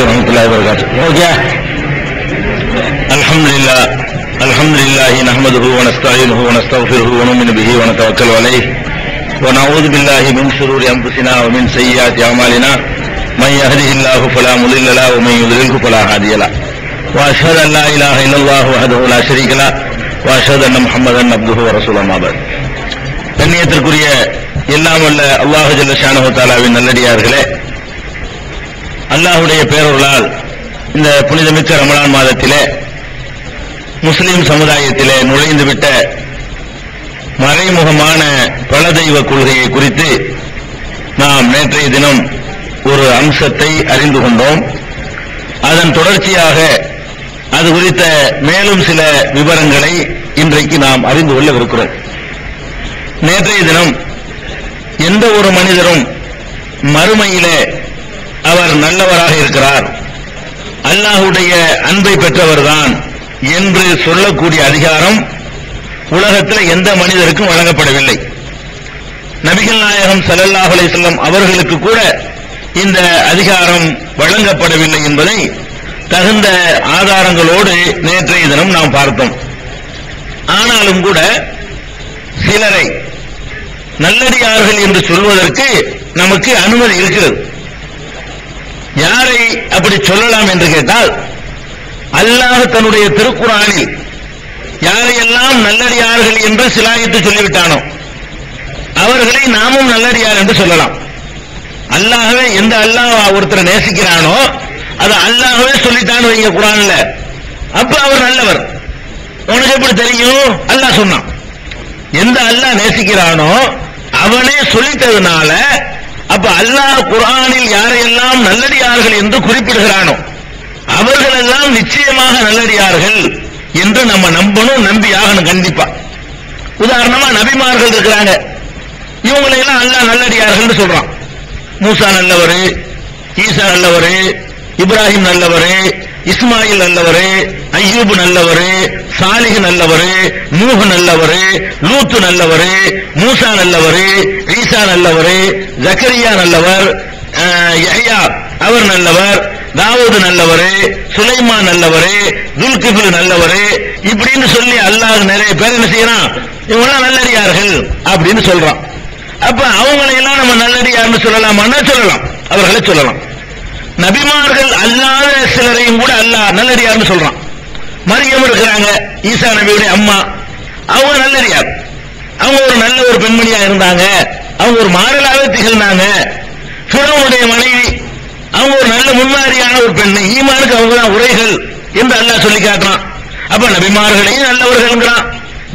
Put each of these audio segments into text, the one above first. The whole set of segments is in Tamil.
ورحمة الله وبركاته. اوكي الحمد لله نحمده ونستعينه ونستغفره ونؤمن به ونتوكل عليه ونعوذ بالله من شرور انفسنا ومن سيئات اعمالنا من يهده الله فلا مضل له ومن يضلل فلا هادي له واشهد ان لا اله الا الله وحده لا شريك له واشهد ان محمدا عبده ورسوله ما بعد. கண்ணியத்திற்குரிய எல்லாம் வல்ல அல்லாஹ் ஜல்ல ஷானஹு தஆலாவின் நல்லடியார்களே, அல்லாஹ்வுடைய பேரருளால் இந்த புனிதமிக்க ரமலான் மாதத்திலே முஸ்லிம் சமுதாயத்திலே நுழைந்துவிட்ட மறைமுகமான பல தெய்வ கொள்கையை குறித்து நாம் நேற்றைய தினம் ஒரு அம்சத்தை அறிந்து கொண்டோம். அதன் தொடர்ச்சியாக அது குறித்த மேலும் சில விவரங்களை இன்றைக்கு நாம் அறிந்து கொள்ளவிருக்கிறோம். நேற்றைய தினம் எந்த ஒரு மனிதரும் மறுமையிலே அவர் நல்லவராக இருக்கிறார், அல்லாஹ்வுடைய அன்பை பெற்றவர்தான் என்று சொல்லக்கூடிய அதிகாரம் உலகத்தில் எந்த மனிதருக்கும் வழங்கப்படவில்லை. நபிகள் நாயகம் ஸல்லல்லாஹு அலைஹி வஸல்லம் அவர்களுக்கு கூட இந்த அதிகாரம் வழங்கப்படவில்லை என்பதை தகுந்த ஆதாரங்களோடு நேற்றைய தினம் நாம் பார்த்தோம். ஆனாலும் கூட சிலரை நல்லடியார்கள் என்று சொல்வதற்கு நமக்கு அனுமதி இருக்கிறது. யாரை அப்படி சொல்லலாம் என்று கேட்டால், அல்லாஹ் தன்னுடைய திருக்குர்ஆனில் யாரையெல்லாம் நல்லடியார்கள் என்று சிலாகித்து சொல்லிவிட்டானோ அவர்களை நாமும் நல்லடியார் என்று சொல்லலாம். அல்லாஹ்வே எந்த அல்லாஹ் ஒருத்தரை நேசிக்கிறானோ அது அல்லாஹ்வே சொல்லிட்டான்னு வைங்க குர்ஆன்ல, அப்ப அவர் நல்லவர். உனக்கு எப்படி தெரியும்? அல்லாஹ் சொன்னான். எந்த அல்லாஹ் நேசிக்கிறானோ அவனே சொல்லிட்டதுனால அப்ப அல்லாஹ் குர்ஆனில் யாரையெல்லாம் நல்லடியார்கள் என்று குறிப்பிடுகிறானோ அவர்கள் எல்லாம் நிச்சயமாக நல்லடியார்கள் என்று நம்ம நம்பணும், நம்பி ஆகணும் கண்டிப்பா. உதாரணமா நபிமார்கள் இருக்கிறாங்க, இவங்களை எல்லாம் அல்லாஹ் நல்லடியார்கள் சொல்றான். மூசா நல்லவர், ஈசா நல்லவர், இப்ராஹிம் நல்லவர், இஸ்மாயில் நல்லவர், அய்யூப் நல்லவர், சாலிஹ் நல்லவர், நூஹ் நல்லவர், லூத் நல்லவர், மூசா நல்லவர், ஈசா நல்லவர், ஜக்கரியா நல்லவர், யஹ்யா அவர் நல்லவர், தாவூத் நல்லவர், சுலைமான் நல்லவர், துல்கிஃபில் நல்லவர், இப்படின்னு சொல்லி அல்லாஹ் நிறைய பேர் என்ன செய்யறான், இவங்களாம் நல்லடியார்கள் அப்படின்னு சொல்றான். அப்ப அவங்களை எல்லாம் நம்ம நல்லடியார்னு சொல்லலாமான்னா சொல்லலாம், அவர்களை சொல்லலாம். நபிமார்கள் அல்லாத சிலரையும் கூட அல்லாஹ் நல்லடியார்னு சொல்றான். மரியம் இருக்கிறாங்க, ஈசா நபியுடைய அம்மா, அவங்க நல்லடியார். அவங்க ஒரு நல்ல ஒரு பெண்மணியா இருந்தாங்க, அவங்க ஒரு மாடலாக திகழ்ந்தாங்க. ஃபிரௌனுடைய மனைவி, அவங்க ஒரு நல்ல முன்மாதிரியான ஒரு பெண், ஈமானுக்கு அவங்க தான் உரைகள் என்று அல்லாஹ் சொல்லி காட்டுறான். அப்ப நபிமார்களையும் நல்லவர்கள்ங்கிறான்.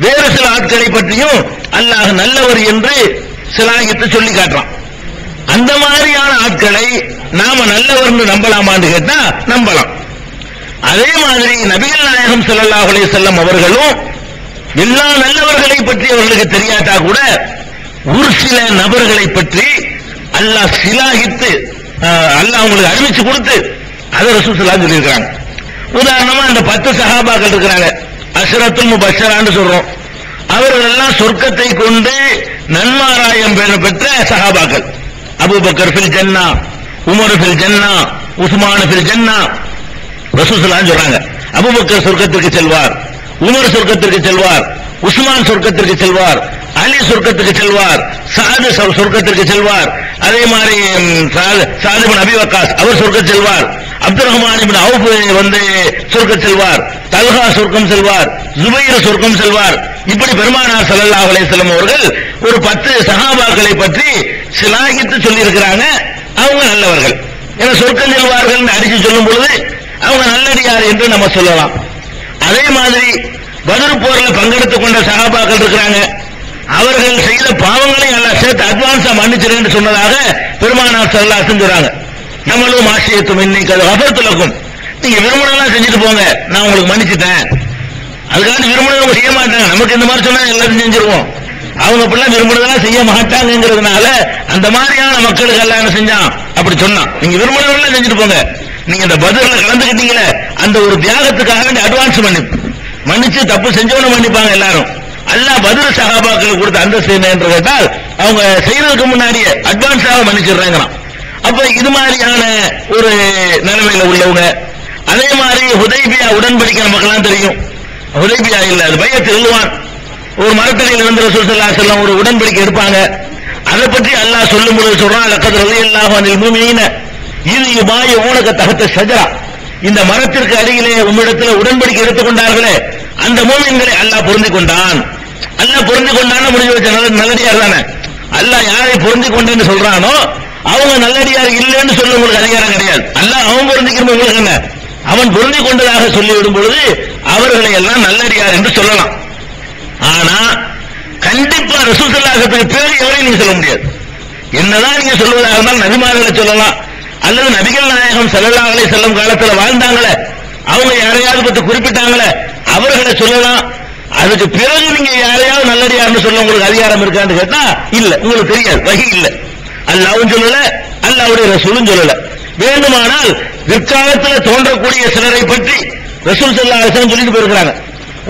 வேறு சில ஆட்களை பற்றியும் அல்லாஹ் நல்லவர் என்று சிலாகித்து சொல்லி காட்டுறான். அந்த மாதிரியான ஆட்களை நாம நல்லவர் நம்பலாமான்னு கேட்டா நம்பலாம். அதே மாதிரி நபிகள் நாயகம் ஸல்லல்லாஹு அலைஹி வஸல்லம் அவர்களும் எல்லா நல்லவர்களை பற்றி அவர்களுக்கு தெரியாட்டா கூட ஒரு சில நபர்களை பற்றி அல்லாஹ் சிலாகித்து அல்லாஹ் அவங்களுக்கு அறிவிச்சு கொடுத்து அதை ரசூல் ஸல்லல்லாஹு அலைஹி சொல்லியிருக்காங்க. உதாரணமா அந்த 10 சஹாபாக்கள் இருக்கிறாங்க, அஷ்ரத்துல் முபஷ்ஷரான்னு சொல்றோம். அவர்கள் எல்லாம் சொர்க்கத்தை கொண்டு நன்மாராயம் பெற்ற சஹாபாக்கள். அபூபக்கர் ஃபில் ஜன்னா, உமர் ஃபில் ஜன்னா, உஸ்மான் ஃபில் ஜன்னா. ரசூல் ஸல்லல்லாஹு அலைஹி சொல்றாங்க, அபூபக்கர் சொர்க்கத்திற்கு செல்வார், உமர் சொர்க்கத்திற்கு செல்வார், உஸ்மான் சொர்க்கத்திற்கு செல்வார், அலி சொர்க்கத்துக்கு செல்வார், சாது சொர்க்கத்திற்கு செல்வார். அதே மாதிரி சாது இப்னு அபி வக்காஸ் அவர் சொர்க்கம் செல்வார், அப்துல் ரஹ்மான் இப்னு அவுஃப் வந்து சொர்க்கம் செல்வார், தல்ஹா சொர்க்கம் செல்வார், ஜுபைர் சொர்க்கம் செல்வார். இப்படி பெருமானார் ஸல்லல்லாஹு அலைஹி வஸல்லம் அவர்கள் ஒரு 10 சஹாபாக்களை பற்றி சிலாகித்து சொல்லி இருக்கிறாங்க. அவங்க நல்லவர்கள், ஏன்னா சொர்க்கம் செல்வார்கள் அடிச்சு சொல்லும் பொழுது அவங்க நல்லடியார் என்று நம்ம சொல்லலாம். அதே மாதிரி பத்ர் போர்ல பங்கெடுத்துக் கொண்ட சஹாபாக்கள் இருக்கிறாங்க, அவர்கள் செய்த பாவங்களை எல்லாம் சேர்த்து அட்வான்ஸா மன்னிச்சிருன்னு சொன்னதாக பெருமானார் ஸல்லல்லாஹு அலைஹி வஸல்லம் சொல்றாங்க. நம்மளும் மாசியத்தும் இன்னைக்கு அது கஃபர்துலக்கும், நீங்க விரும்பினதெல்லாம் செஞ்சுட்டு போங்க, நான் உங்களுக்கு மன்னிச்சுட்டேன். அதுக்காண்டி விரும்பினவங்க செய்ய மாட்டாங்க, நமக்கு இந்த மாதிரி சொன்னா எல்லாத்தையும் செஞ்சிருவோம். அவங்க அப்படிலாம் விரும்பினதெல்லாம் செய்ய மாட்டாங்கிறதுனால அந்த மாதிரியான மக்களுக்கு எல்லாம் என்ன செஞ்சான், அப்படி சொன்னான், நீங்க விரும்பினவெல்லாம் செஞ்சுட்டு போங்க, நீங்க இந்த பத்ர்ல கலந்துக்கிட்டீங்களே அந்த ஒரு தியாகத்துக்காக வேண்டி அட்வான்ஸ் மன்னிச்சு தப்பு செஞ்சவன மன்னிப்பாங்க எல்லாரும். அல்லாஹ் பத்ர் சஹாபாக்களுக்கு கொடுத்த அந்தஸ்து என்ன என்று கேட்டால் அவங்க செய்யறதுக்கு முன்னாடியே அட்வான்ஸாக மன்னிச்சிடுறாங்களாம். அப்ப இது மாதிரியான ஒரு நிலைமையில உள்ளவங்க, அதே மாதிரி ஹுதைபியா உடன்படிக்கை நமக்கெல்லாம் தெரியும். ஹுதைபியா இல்ல, அது பையத்து ரில்வான், ஒரு மரத்தடியில் இருந்து ரசூல் ஸல்லல்லாஹு அலைஹி வஸல்லம் ஒரு உடன்படிக்கை எடுப்பாங்க. அதை பற்றி அல்லாஹ் சொல்லும் பொழுது சொல்றான், லக்கத் ரலியல்லாஹு அனில் முஃமினீன இது யுபாயிஊனக தஹத ஷஜரா, இந்த மரத்திற்கு அருகிலே உம்மிடத்தில் உடன்படிக்கை எடுத்துக்கொண்டார்களே அந்த மூமின்களை அல்லாஹ் பொருந்திக் கொண்டான். அல்லாஹ் பொருந்திக் கொண்டான்னு முடிவு வச்ச நல்லடியார் தானே. அல்லாஹ் யாரை பொருந்திக் கொண்டேன்னு சொல்றானோ அவங்க நல்லடியார் இல்லைன்னு சொல்ல உங்களுக்கு அதிகாரம் கிடையாது. அல்லாஹ் அவன் பொருந்திக்கிற உங்களுக்கு என்ன, அவன் பொருந்திக் கொண்டதாக சொல்லிவிடும் பொழுது அவர்களை எல்லாம் நல்லடியார் என்று சொல்லலாம். ஆனா கண்டிப்பா ரசூல் ஸல்லல்லாஹு அலைஹி வஸல்லம் பேரை எவரையும் நீங்க சொல்ல முடியாது. என்னதான் நீங்க சொல்வதாக இருந்தாலும் நபிமார்களை சொல்லலாம், அல்லது நபிகள் நாயகம் ஸல்லல்லாஹு அலைஹி வஸல்லம் காலத்துல வாழ்ந்தாங்களே அவங்க யாரையாவது பத்தி குறிப்பிட்டாங்களே அவர்களை சொல்லலாம். அதுக்கு பிறகு நீங்க யாரையாவது நல்லடியார்னு சொல்ல உங்களுக்கு அதிகாரம் இருக்கான்னு கேட்டா இல்ல, உங்களுக்கு தெரியாது, வகி இல்ல. அல்லாஹ்வும் சொல்லல, அல்லாஹ்வுடைய ரசூலும் சொல்லல. வேண்டுமானால் பிற்காலத்தில் தோன்றக்கூடிய சிலரை பற்றி ரசூல் ஸல்லல்லாஹு அலைஹி வஸல்லம் சொல்லிட்டு போயிருக்கிறாங்க.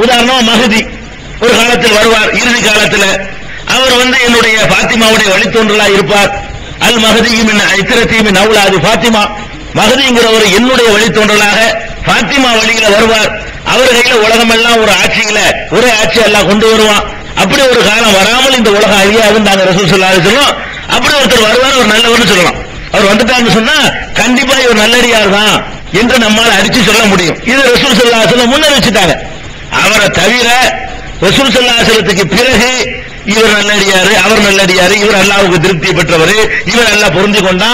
உதாரணமா மஹதி ஒரு காலத்தில் வருவார், இறுதி காலத்தில் அவர் என்னுடைய பாத்திமாவுடைய வழித்தோன்றலா இருப்பார். அல் மஹதியின் இத்திரத்தீமின் அவுலாது பாத்திமா, மஹதிங்கிறவர் என்னுடைய வழித்தோன்றலாக பாத்திமா வழியில வருவார். அவர் கையில உலகமெல்லாம் ஒரு ஆட்சியில ஒரே ஆட்சி எல்லாம் கொண்டு வருவான். அப்படி ஒரு காலம் வராமல் இந்த உலகம் அழியாதுன்னு ரசூல் ஸல்லல்லாஹு அலைஹி வஸல்லம். அப்படி ஒருத்தர் வருவார், ஒரு நல்லவர்னு சொல்லலாம். அவர் வந்துட்டான்னு சொன்னா கண்டிப்பா இவர் நல்லடியார் தான் என்று நம்மால் அடிச்சு சொல்ல முடியும். இது ரசூல் ஸல்லல்லாஹு அலைஹி வஸல்லம் முன்னறிவிச்சிட்டாங்க. அவரை தவிர ரசூல் ஸல்லல்லாஹு அலைஹி வஸல்லத்துக்கு பிறகு இவர் நல்லடியாரு, அவர் நல்லடியாரு, இவர் அல்லாஹ்வுக்கு திருப்தி பெற்றவர், இவர் அல்லாஹ் பொருந்தி கொண்டா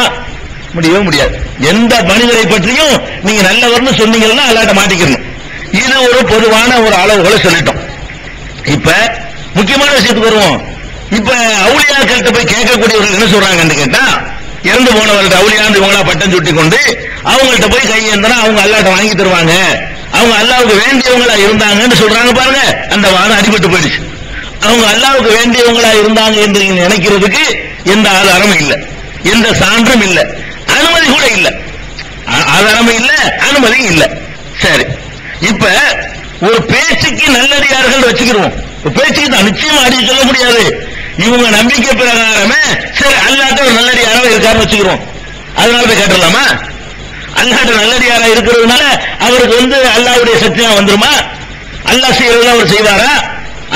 முடியவே முடியாது. எந்த மனிதரை பற்றியும் நீங்க நல்லவர்னு சொன்னீங்கன்னா அல்லாஹ்ட்ட மாட்டிக்கணும். இது ஒரு பொதுவான ஒரு அளவுகளை சொல்லிட்டோம். இப்ப முக்கியமான விஷயத்துக்கு வருவோம். இப்ப அவுலியாக்கள்கிட்ட போய் கேட்கக்கூடியவர்கள் என்ன சொல்றாங்கன்னு கேட்டா, இறந்து போனவர்கள்ட்ட அவுலியாந்து இவங்களா பட்டம் சுட்டி கொண்டு அவங்கள்ட்ட போய் கையேந்தினா அவங்க அல்லாஹ்ட்ட வாங்கி தருவாங்க, அவங்க அல்லாஹ்வுக்கு வேண்டியவங்களா இருந்தாங்கன்னு சொல்றாங்க. பாருங்க, அந்த வாதம் அடிபட்டு போயிடுச்சு. அவங்க அல்லாஹ்வுக்கு வேண்டியவங்களா இருந்தாங்க என்று நீங்க நினைக்கிறதுக்கு எந்த ஆதாரமும் இல்லை, எந்த சான்றும் இல்லை, அனுமதி கூட இல்லை. ஆதாரமும் இல்லை, அனுமதியும் இல்லை. சரி, இப்ப ஒரு பேச்சுக்கு நல்லடியார்கள் வச்சுக்கிறோம். பேச்சுக்கு தான் நிச்சயமா அடிச்சு சொல்ல முடியாது. இவங்க நம்பிக்கை பிரகாரமே சரி அல்லாஹ்ட்ட ஒரு நல்லடியாராக இருக்காருன்னு வச்சுக்கிறோம். அதனால போய் கேட்டுடலாமா? அல்லாஹ்ட்ட நல்லடியாரா இருக்கிறதுனால அவருக்கு அல்லாஹ்வுடைய சக்தியா வந்துருமா? அல்லாஹ் செய்யறதுல அவர் செய்வாரா?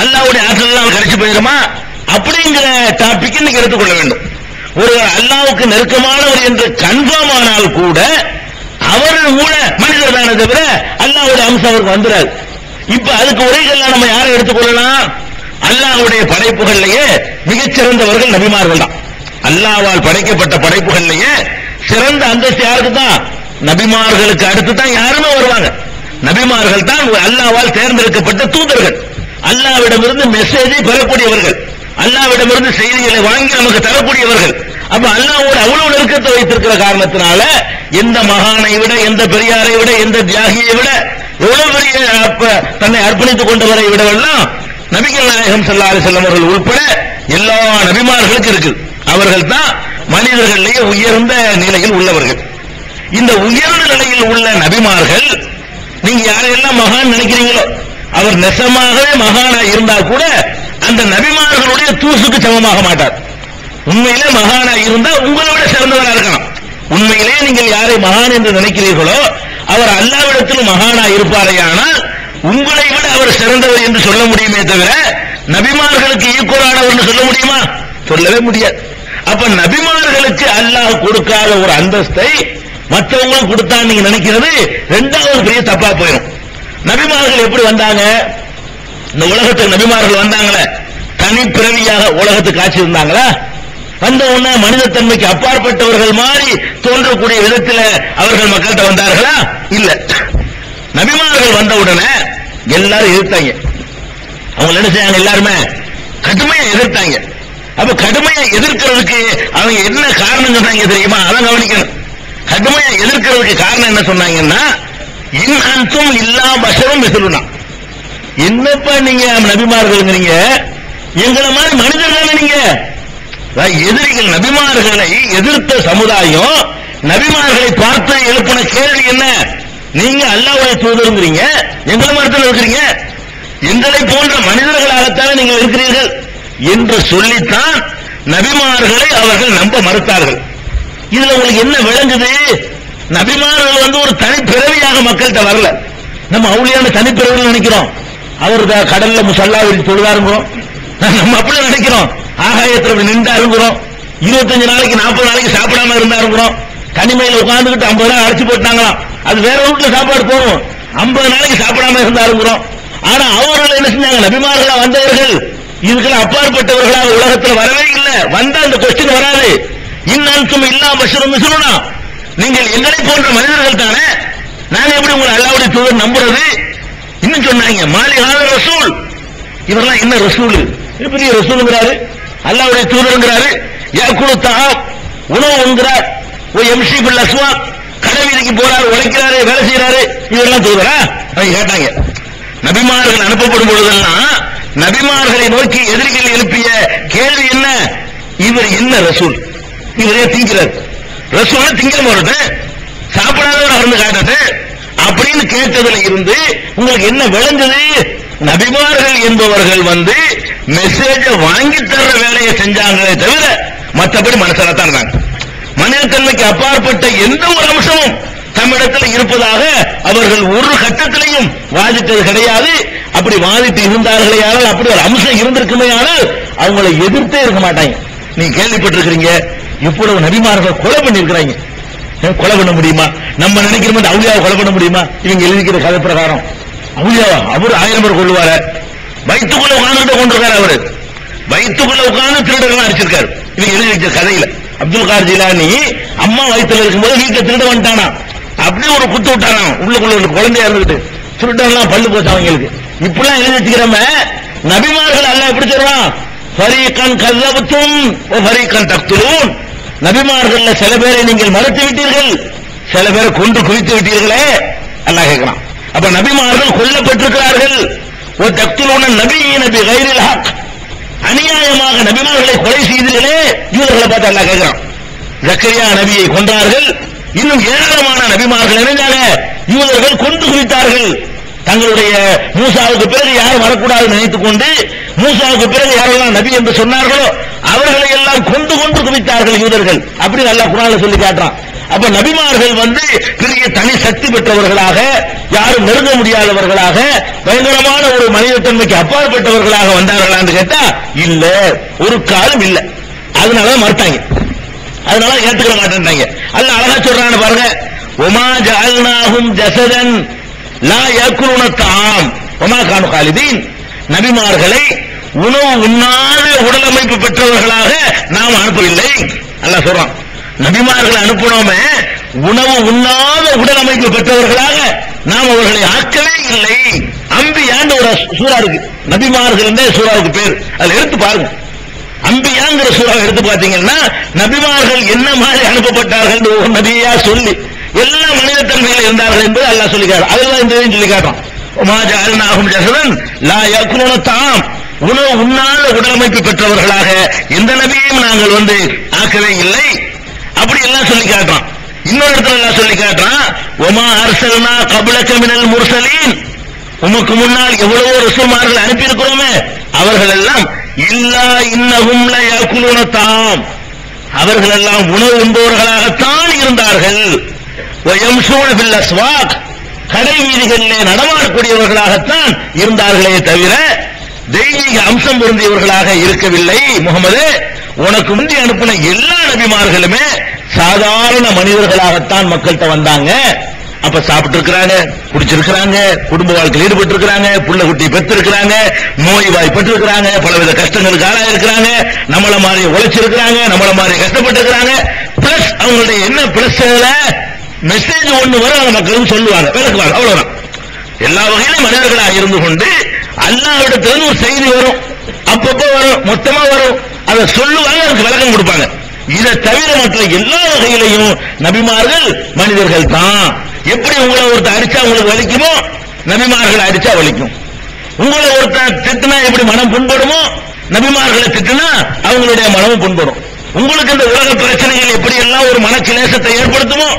அல்லாஹ்வுடைய ஆற்றல் அவர் கிடைச்சு போயிருமா? அப்படிங்கிற டாபிக் இன்னைக்கு எடுத்துக்கொள்ள வேண்டும். ஒரு அல்லாஹ்வுக்கு நெருக்கமானவர் என்று கன்ஃபார்ம் ஆனால் கூட அவர் கூட மனிதர் தானே தவிர அல்லாஹ்வுடைய அம்சம் அவருக்கு வந்துடாது. இப்ப அதுக்கு உரைகள்லாம் நம்ம யாரை எடுத்துக்கொள்ளலாம்? அல்லாஹ்வுடைய படைப்புகள்லயே மிகச்சிறந்தவர்கள் நபிமார்கள் தான். அல்லாஹ்வால் படைக்கப்பட்ட படைப்புகள்லயே சிறந்த அந்தஸ்து யாருக்கு தான்? நபிமார்களுக்கு அடுத்து தான் யாருமே வருவாங்க. நபிமார்கள் தான் அல்லாஹ்வால் தேர்ந்தெடுக்கப்பட்ட தூதர்கள், அல்லாஹ்விடமிருந்து மெசேஜை பெறக்கூடியவர்கள், அல்லாஹ்விடமிருந்து செய்திகளை வாங்கி நமக்கு தரக்கூடியவர்கள். அப்ப அல்லாஹ்வோடு அவ்வளவு நெருக்கத்தை வைத்திருக்கிற காரணத்தினால எந்த மகானை விட, எந்த பெரியாரை விட, எந்த தியாகியை விட, எவ்வளவு பெரிய தன்னை அர்ப்பணித்துக் கொண்டவரை விடவெல்லாம் நபிகள் நாயகம் ஸல்லல்லாஹு அலைஹி வஸல்லம் அவர்கள் உட்பட எல்லா நபிமார்களுக்கும் இருக்கு. அவர்கள் தான் மனிதர்களிலேயே உயர்ந்த நிலையில் உள்ளவர்கள். இந்த உயர்ந்த நிலையில் உள்ள நபிமார்கள் நீங்க யாரையெல்லாம் மகான் நினைக்கிறீங்களோ அவர் நெசமாகவே மகானா இருந்தா கூட அந்த நபிமார்களுடைய தூசுக்கு சமமாக மாட்டார். உண்மையிலே மகானா இருந்தா உங்களை விட சிறந்தவராக இருக்கலாம். உண்மையிலே நீங்கள் யாரை மகான் என்று நினைக்கிறீர்களோ அவர் அல்லாஹ்விடத்தில் மகானா இருப்பாரையானால் உங்களை விட அவர் சிறந்தவர் என்று சொல்ல முடியுமே தவிர நபிமார்களுக்கு ஈக்குவலானவர் சொல்ல முடியுமா? சொல்லவே முடியாது. அப்ப நபிமார்களுக்கு அல்லாஹ் கொடுக்காத ஒரு அந்தஸ்தை மற்றவங்களும் கொடுத்தான்னு நீங்க நினைக்கிறது இரண்டாவது பெரிய தப்பா போயிடும். நபிமார்கள் எப்படி வந்தாங்க? இந்த உலகத்துக்கு நபிமார்கள் வந்தாங்களே, தனி பிறவியாக உலகத்துக்கு காட்சி இருந்தாங்களா? வந்த உடனே மனிதத்தன்மைக்கு அப்பாற்பட்டவர்கள் மாதிரி தோன்றக்கூடிய விதத்தில் அவர்கள் மக்கள்கிட்ட வந்தார்களா? இல்ல. நபிமார்கள் வந்த உடனே எல்லாரும் எதிர்த்தாங்க. அவங்க என்ன செய்யாங்க? எல்லாருமே கடுமையா எதிர்த்தாங்க. அப்ப கடுமையா எதிர்க்கிறதுக்கு அவங்க என்ன காரணம் சொன்னாங்க தெரியுமா? அதான் கவனிக்கணும். கடுமையா எதிர்க்கிறதுக்கு காரணம் என்ன சொன்னாங்கன்னா, இன் அன்தும் இல்லா பஷரும் மிஸ்லுனா, என்னப்பா நீங்க நபிமார்கள்ங்கிறீங்க, எங்களை மாதிரி மனிதர் தானே நீங்க. எதிரிகள் நபிமார்களை எதிர்த்த சமுதாயம் நபிமார்களை பார்த்து எழுப்பின கேள்வி என்ன? நீங்க அல்லாஹ்வுடைய தூதருங்கிறீங்க, எங்களை மாதிரி இருக்கிறீங்க, எங்களை போன்ற மனிதர்களாகத்தானே நீங்கள் இருக்கிறீர்கள் என்று சொல்லித்தான் நபிமார்களை அவர்கள் நம்ப மறுத்தார்கள். இதுல உங்களுக்கு என்ன விளங்குது? நபிமார்கள் வந்து ஒரு தனிப்பிறவியாக மக்கள்கிட்ட வரல. நம்ம அவுளியான தனிப்பிறவிகள் நினைக்கிறோம். அவர் கடல்ல முசல்லா விரிச்சு தொழுதாருங்கிறோம். நம்ம அப்படி நினைக்கிறோம். ஆகாயத்தில் அப்படி நின்றாருங்கிறோம். 25 நாளைக்கு 40 நாளைக்கு சாப்பிடாம இருந்தாருங்கிறோம். தனிமையில் உட்கார்ந்துகிட்டு 50 நாள் அழைச்சு போட்டாங்களாம். அது வேற வீட்டுல சாப்பாடு போகும். 50 நாளைக்கு சாப்பிடாம இருந்தாருங்கிறோம். ஆனா அவர்கள் என்ன செஞ்சாங்க? நபிமார்களா வந்தவர்கள் இதுக்கெல்லாம் அப்பாற்பட்டவர்களா உலகத்தில் வரவே இல்லை. வந்தா அந்த கொஸ்டின் வராது. இன்னும் இல்லா பஷரும் மிஸ்லுனா, நீங்கள் எங்களை போன்ற மனிதர்கள் தானே, நாங்க எப்படி உங்களை அல்லாஹ்வுடைய தூதர் நம்புறது? இன்னும் சொன்னாங்க மாலிகான ரசூல், இவரெல்லாம் என்ன ரசூல்? பெரிய ரசூலுங்கிறாரு, அல்லாஹ்வுடைய தூதருங்கிறாரு. யாக்குலு தஆம், உணவு உண்கிறார். ஓ எம்சி பில் அஸ்வாக், கடை வீதிக்கு போறாரு, உழைக்கிறாரு, வேலை செய்யறாரு. இவரெல்லாம் தூதரா? அவங்க கேட்டாங்க. நபிமார்கள் அனுப்பப்படும் பொழுதெல்லாம் நபிமார்களை நோக்கி எதிரிகள் எழுப்பிய கேள்வி என்ன? இவர் என்ன ரசூல்? இவரே திங்கிறார். ரசூல் திங்க போறது, சாப்பிடாதவர் அருந்து காட்டுறது அப்படின்னு கேட்டதுல இருந்து உங்களுக்கு என்ன விளங்குது? நபிமார்கள் என்பவர்கள் வந்து மெசேஜ வாங்கி தர்ற வேலையை செஞ்சாங்களே தவிர மற்றபடி மனசராத்தான் இருந்தாங்க. மனிதத்தன்மைக்கு அப்பாற்பட்ட எந்த ஒரு அம்சமும் தம்மிடத்தில் இருப்பதாக அவர்கள் ஒரு கட்டத்திலையும் வாதித்தது கிடையாது. அப்படி வாதித்து இருந்தார்களே ஆனால், அப்படி ஒரு அம்சம் இருந்திருக்குமே ஆனால் அவங்களை எதிர்த்தே இருக்க மாட்டாங்க. நீங்க கேள்விப்பட்டிருக்கிறீங்க, இவ்வளவு நபிமார்கள் கொலை பண்ணிருக்கிறாங்க. கொலை பண்ண முடியுமா? நம்ம நினைக்கிற மாதிரி அவுலியாவை கொலை பண்ண முடியுமா? இவங்க எழுதிக்கிற கதை பிரகாரம் அவுலியாவா? அவர் 1000 பேர் கொள்ளுவாரு. வயிற்றுக்குள்ள உட்கார்ந்து கொண்டிருக்காரு. அவரு வயிற்றுக்குள்ள உட்கார்ந்து திருடர்கள் அடிச்சிருக்காரு. இவங்க எழுதி வச்ச கதையில அப்துல் கார் ஜிலானி அம்மா வயிற்றுல இருக்கும்போது வீட்டுல திருட வந்துட்டானா, அப்படி ஒரு குத்து விட்டானா. உள்ளுக்குள்ள குழந்தையா இருந்துட்டு திருடெல்லாம் பல்லு போச்சு அவங்களுக்கு. இப்படிலாம் எழுதி வச்சுக்கிறோம நபிமார்கள் அல்லாஹ் எப்படி சொல்றான்? ஃபரீகன் கஸபத்தும் வ ஃபரீகன் தக்துலூன். நபிமார்கள்ல சில பேரை நீங்கள் மறுத்து விட்டீர்கள், சில பேரை கொண்டு குவித்து விட்டீர்களே அல்லாஹ் கேட்கிறான். அப்ப நபிமார்கள் கொல்லப்பட்டிருக்கிறார்கள். ஒ தக்துலூன நபியீன பிகைரில் ஹக், அநியாயமாக நபிமார்களை கொலை செய்தீர்களே, யூதர்களை பார்த்து அல்லாஹ் கேட்கிறான். ஜக்கரியா நபியை கொன்றார்கள். இன்னும் ஏராளமான நபிமார்கள் இணைந்தாங்க, யூதர்கள் கொண்டு குவித்தார்கள். தங்களுடைய மூசாவுக்கு பிறகு யாரும் வரக்கூடாது நினைத்துக் கொண்டு மூசாவுக்கு பிறகு யாரெல்லாம் நபி என்று சொன்னார்களோ அவர்களை எல்லாம் கொண்டு குவித்தார்கள் யூதர்கள். அப்படி அல்லாஹ் குர்ஆன்ல சொல்லி காட்டுறான். அப்ப நபிமார்கள் வந்து பெரிய தனி சக்தி பெற்றவர்களாக, யாரும் நெருங்க முடியாதவர்களாக, பயங்கரமான ஒரு மனிதத்தன்மைக்கு அப்பாற்பட்டவர்களாக வந்தார்களா என்று கேட்டா இல்ல, ஒரு காலம் இல்ல. அதனால மறுத்தாங்க, அதனால ஏற்றுக்க மாட்டேன்ட்டாங்க. அல்லாஹ் அழகா சொல்றான்னு பாருங்க, ஒமா ஜஅல்நாஹும் ஜஸதன் லா யக்குலுன தஆம் வமா கானு காலிதீன். நபிமார்களை உணவு உண்ணாத உடல் அமைப்பு பெற்றவர்களாக நாம் அனுப்பவில்லை. அல்லாஹ் சொல்றான், நபிமார்களை அனுப்பினோமே உணவு உண்ணாத உடல் அமைப்பு பெற்றவர்களாக நாம் அவர்களை ஆக்கவே இல்லை. அம்பியான்னு ஒரு சூரா இருக்கு, நபிமார்கள் சூராவுக்கு பேர். அதுல எடுத்து பாருங்க, அம்பியாங்கிற சூறாவை எடுத்து பார்த்தீங்கன்னா நபிமார்கள் என்ன மாதிரி அனுப்பப்பட்டார்கள் ஒரு நபியா சொல்லி எல்லா மனிதத்தன்மையில் இருந்தார்கள் என்பது அல்லாஹ் சொல்லி காட்டுறான். அதெல்லாம் இந்த சொல்லி காட்டுறான். ஒமா ஜஅல்நாஹும் ஜஸதன் லா யக்குலுன தஆம், உணவு உண்ணாத உடலமைப்பு பெற்றவர்களாக எந்த நபியையும் நாங்கள் வந்து ஆக்கவே இல்லை. அப்படி எல்லாம் சொல்லி காட்டுறான். இன்னொரு இடத்துல எல்லாம் சொல்லி காட்டுறான், ஒமா அர்சல்னா கப்லக மினல் முர்சலீன், உமக்கு முன்னால் எவ்வளவோ ரசூல்மார்கள் அனுப்பி இருக்கிறோமே அவர்கள் எல்லாம் இல்லா இன்னஹும் லா யக்குலுன தஆம், அவர்கள் எல்லாம் உணவு உண்பவர்களாகத்தான் இருந்தார்கள். வயம்ஷூன பில் அஸ்வாக், கடை வீதிகளிலே நடமாடக்கூடியவர்களாகத்தான் இருந்தார்களே தவிர தெய்வீக அம்சம் பொருந்தியவர்களாக இருக்கவில்லை. முகமது, உனக்கு முந்தி அனுப்பின எல்லா நபிமார்களுமே சாதாரண மனிதர்களாகத்தான் மக்கள்கிட்ட வந்தாங்க. அப்ப சாப்பிட்டு இருக்கிறாங்க, குடிச்சிருக்கிறாங்க, குடும்ப வாழ்க்கையில் ஈடுபட்டு இருக்கிறாங்க, புள்ள குட்டி பெற்று இருக்கிறாங்க, நோய் வாய்ப்பட்டு இருக்கிறாங்க, பலவித கஷ்டங்களுக்கு ஆளாக இருக்கிறாங்க, நம்மள மாதிரி உழைச்சிருக்கிறாங்க, நம்மள மாதிரி கஷ்டப்பட்டு இருக்கிறாங்க. பிளஸ் அவங்களுடைய என்ன பிளஸ் மெசேஜ் ஒண்ணு வரும், அந்த மக்களும் சொல்லுவாங்க, விளக்குவாங்க. அவ்வளவுதான். எல்லா வகையிலும் மனிதர்களாக இருந்து கொண்டு அல்லாஹ்விடத்திலிருந்து ஒரு செய்தி வரும், அப்பப்போ வரும், மொத்தமா வரும், அதை சொல்லுவாங்க, அதுக்கு விளக்கம் கொடுப்பாங்க. இதை தவிர மற்ற எல்லா வகையிலையும் நபிமார்கள் மனிதர்கள் தான். எப்படி உங்களை ஒருத்தர் அடிச்சா உங்களுக்கு வலிக்குமோ, நபிமார்களை அடிச்சா வலிக்கும். உங்களை ஒருத்தர் திட்டினா எப்படி மனம் புண்படுமோ, நபிமார்களை திட்டினா அவங்களுடைய மனமும் புண்படும். உங்களுக்கு இந்த உலக பிரச்சனைகள் எப்படி எல்லாம் ஒரு மனக்கிலேசத்தை ஏற்படுத்துமோ